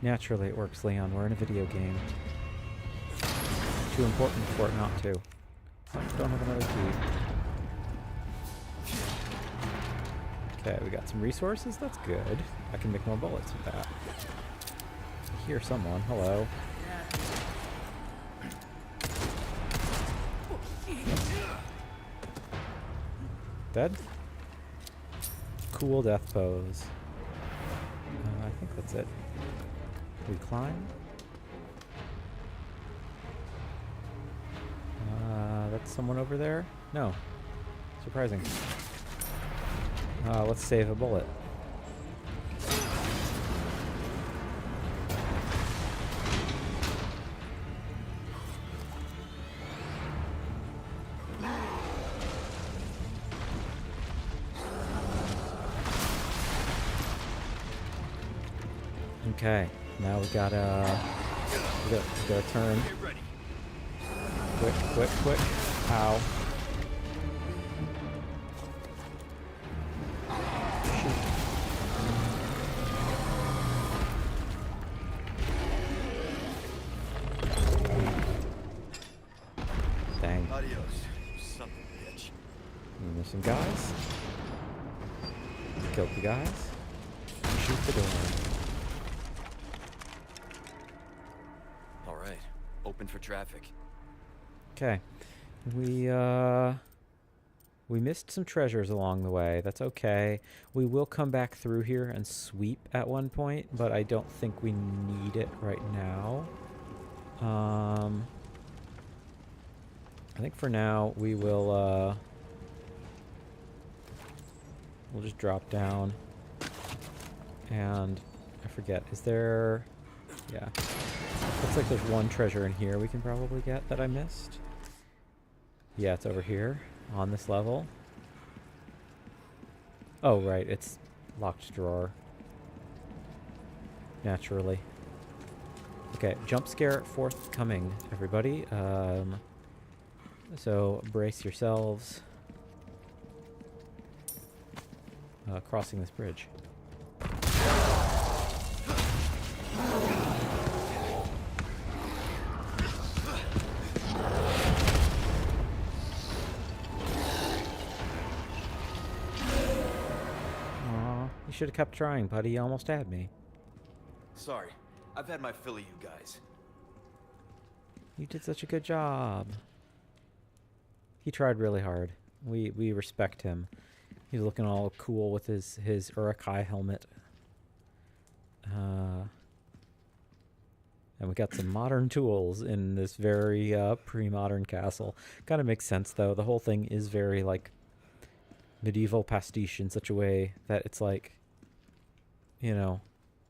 Naturally it works, Leon. We're in a video game. Too important for it not to. Oh, don't have another key. Okay, we got some resources. That's good. I can make more bullets with that. I hear someone. Hello. Dead? Cool death pose. I think that's it. We climb? That's someone over there? No. Surprising. Let's save a bullet. Okay, now we gotta turn. Get ready. Quick, quick, quick. Ow. Dang. Adios, you son of a bitch. And there's some guys. Killed the guys. Shoot the door. All right, open for traffic. Okay. We missed some treasures along the way. That's okay. We will come back through here and sweep at one point, but I don't think we need it right now. I think for now we will we'll just drop down. And I forget, is there... Yeah. Looks like there's one treasure in here we can probably get that I missed. Yeah, it's over here on this level. Oh, right, it's locked drawer. Naturally. Okay, jump scare forthcoming, everybody. So brace yourselves. Crossing this bridge. You should have kept trying, buddy. You almost had me. Sorry, I've had my fill of you guys. You did such a good job. He tried really hard. We respect him. He's looking all cool with his Urukai helmet. And we got some modern tools in this very pre-modern castle. Kind of makes sense, though. The whole thing is very, like, medieval pastiche in such a way that it's, like, you know,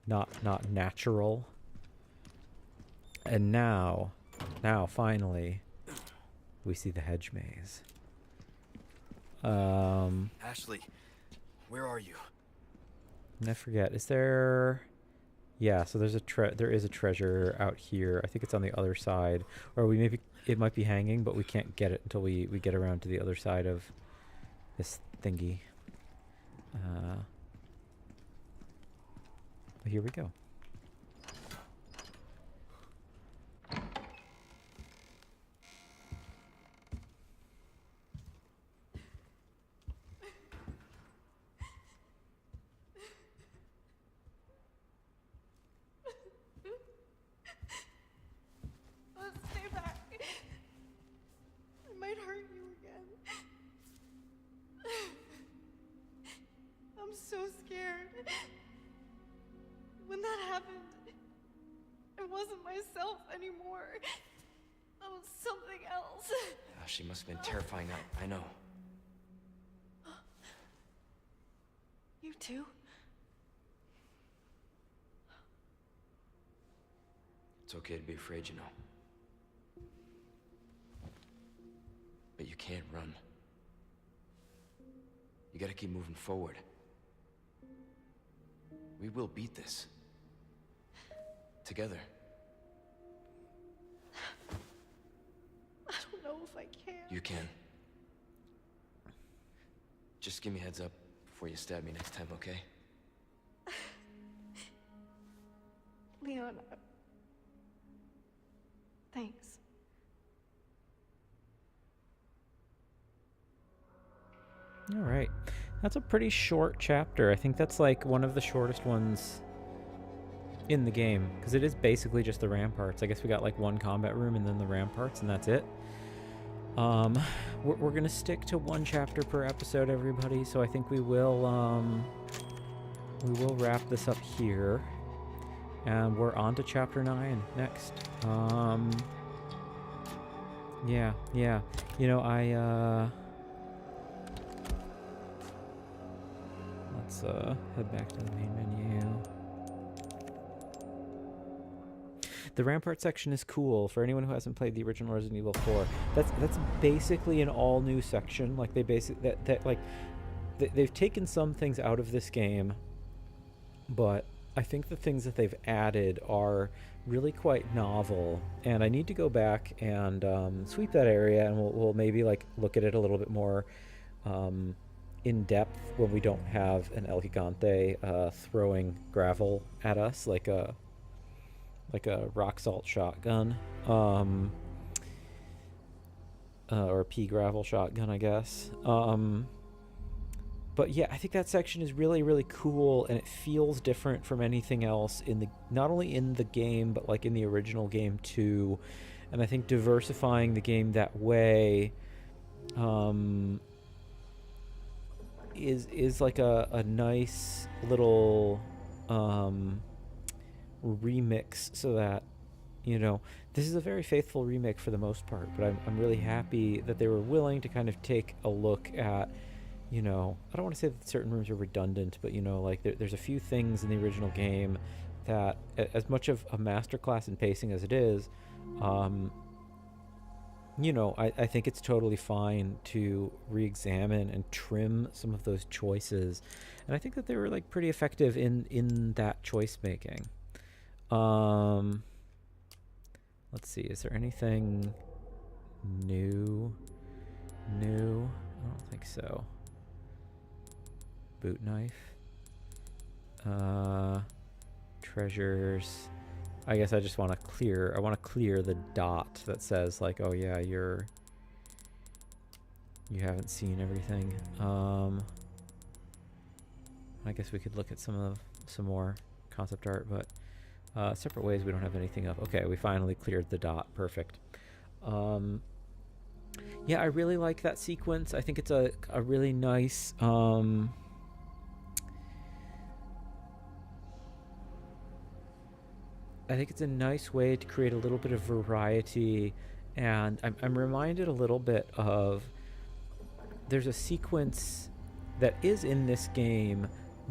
not natural. And now, finally, we see the hedge maze. Ashley, where are you? And I forget, is there... Yeah, so there is a treasure out here. I think it's on the other side. Or it might be hanging, but we can't get it until we get around to the other side of this thingy. But here we go. Let's stay back. I might hurt you again. I'm so scared. When that happened, I wasn't myself anymore. I was something else. Oh, she must have been terrifying. I know. You too? It's okay to be afraid, you know. But you can't run. You gotta keep moving forward. We will beat this. Together. I don't know if I can. You can. Just give me a heads up before you stab me next time, okay? Leon, thanks. All right. That's a pretty short chapter. I think that's like one of the shortest ones in the game, because it is basically just the ramparts. I guess we got like one combat room and then the ramparts, and that's it. We're gonna stick to one chapter per episode, everybody. So I think we will wrap this up here, and we're on to chapter 9 next. Yeah. You know, let's head back to the main menu. The Rampart section is cool for anyone who hasn't played the original Resident Evil 4. That's basically an all new section. Like they've taken some things out of this game, but I think the things that they've added are really quite novel. And I need to go back and sweep that area, and we'll maybe like look at it a little bit more in depth when we don't have an El Gigante throwing gravel at us like a rock salt shotgun, or a pea gravel shotgun, I guess. But yeah, I think that section is really, really cool, and it feels different from anything else not only in the game, but like in the original game too. And I think diversifying the game that way is like a nice little remix, so that, you know, this is a very faithful remake for the most part, but I'm really happy that they were willing to kind of take a look at, you know, I don't want to say that certain rooms are redundant, but, you know, like there's a few things in the original game that, as much of a masterclass in pacing as it is, you know, I think it's totally fine to re-examine and trim some of those choices, and I think that they were like pretty effective in that choice making. Let's see, is there anything new? I don't think so. Boot knife. Treasures. I guess I just want to clear the dot that says like, oh yeah, you haven't seen everything. I guess we could look at some more concept art, but separate ways we don't have anything up. Okay, we finally cleared the dot. Perfect. Yeah, I really like that sequence. I think it's a really nice I think it's a nice way to create a little bit of variety, and I'm reminded a little bit of, there's a sequence that is in this game,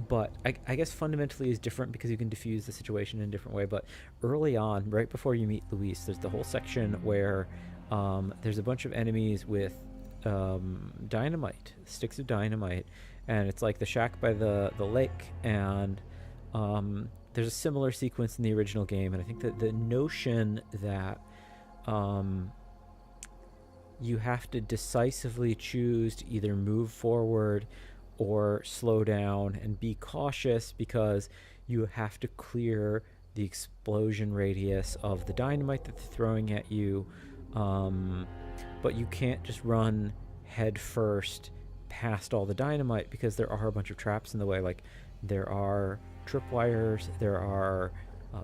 but I guess fundamentally is different because you can diffuse the situation in a different way. But early on, right before you meet Luis, there's the whole section where there's a bunch of enemies with dynamite, sticks of dynamite, and it's like the shack by the lake, and there's a similar sequence in the original game. And I think that the notion that you have to decisively choose to either move forward or slow down and be cautious, because you have to clear the explosion radius of the dynamite that they're throwing at you, but you can't just run head first past all the dynamite, because there are a bunch of traps in the way. Like, there are tripwires, there are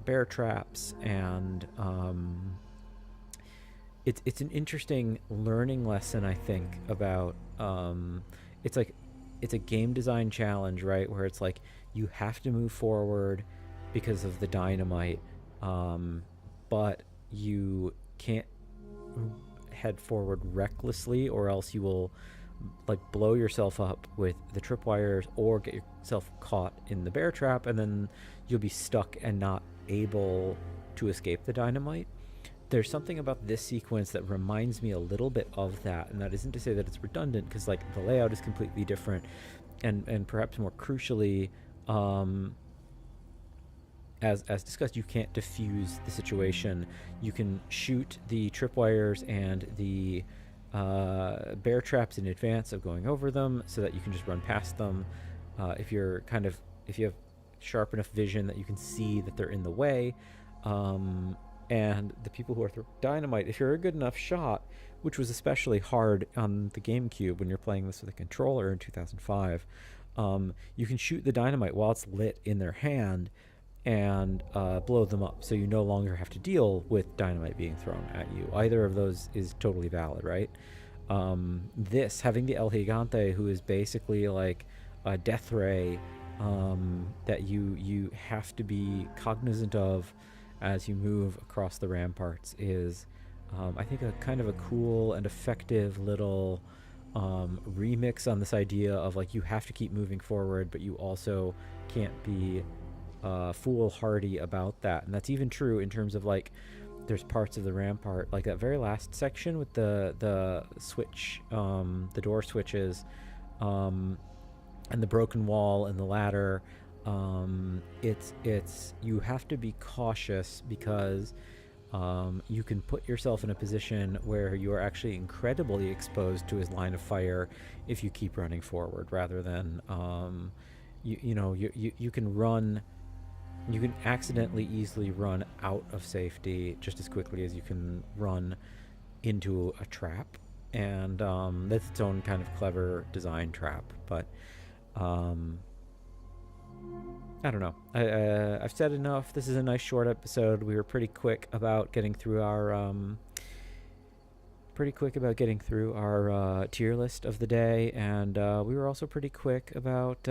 bear traps, and it's an interesting learning lesson, I think, about it's a game design challenge, right, where it's like you have to move forward because of the dynamite, but you can't head forward recklessly, or else you will like blow yourself up with the tripwires or get yourself caught in the bear trap, and then you'll be stuck and not able to escape the dynamite. There's something about this sequence that reminds me a little bit of that, and that isn't to say that it's redundant, because like the layout is completely different, and perhaps more crucially, as discussed, you can't diffuse the situation. You can shoot the tripwires and the bear traps in advance of going over them, so that you can just run past them. If you have sharp enough vision that you can see that they're in the way. And the people who are throwing dynamite, if you're a good enough shot, which was especially hard on the GameCube when you're playing this with a controller in 2005, you can shoot the dynamite while it's lit in their hand and blow them up, so you no longer have to deal with dynamite being thrown at you. Either of those is totally valid, right? This, having the El Gigante, who is basically like a death ray that you have to be cognizant of as you move across the ramparts, is I think a kind of a cool and effective little remix on this idea of like you have to keep moving forward, but you also can't be foolhardy about that. And that's even true in terms of like there's parts of the rampart, like that very last section with the switch, the door switches, and the broken wall and the ladder. It's you have to be cautious, because you can put yourself in a position where you are actually incredibly exposed to his line of fire if you keep running forward, rather than you can accidentally easily run out of safety just as quickly as you can run into a trap, and that's its own kind of clever design trap. But I don't know. I've said enough. This is a nice short episode. We were pretty quick about getting through our tier list of the day, and we were also pretty quick about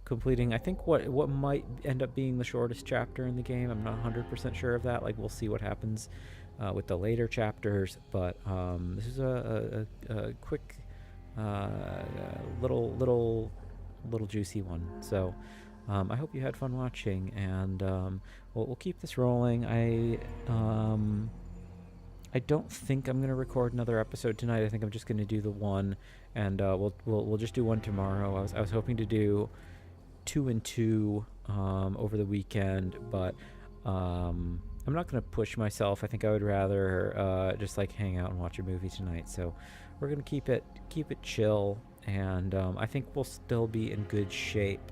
completing, I think, what might end up being the shortest chapter in the game. I'm not 100% sure of that. Like, we'll see what happens with the later chapters, but this is a quick little juicy one. So I hope you had fun watching, and we'll keep this rolling. I don't think I'm gonna record another episode tonight. I think I'm just gonna do the one, and we'll just do one tomorrow. I was hoping to do 2 and 2 over the weekend, but I'm not gonna push myself. I think I would rather just like hang out and watch a movie tonight. So we're gonna keep it chill, and I think we'll still be in good shape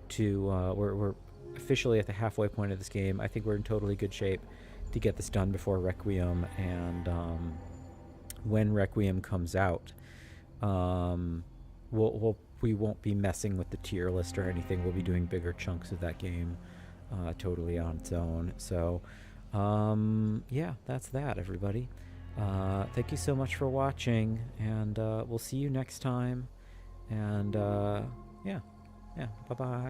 to we're officially at the halfway point of this game. I think we're in totally good shape to get this done before Requiem, and when Requiem comes out, we'll we won't be messing with the tier list or anything. We'll be doing bigger chunks of that game totally on its own. So yeah, that's that, everybody. Thank you so much for watching, and we'll see you next time. And yeah, bye bye.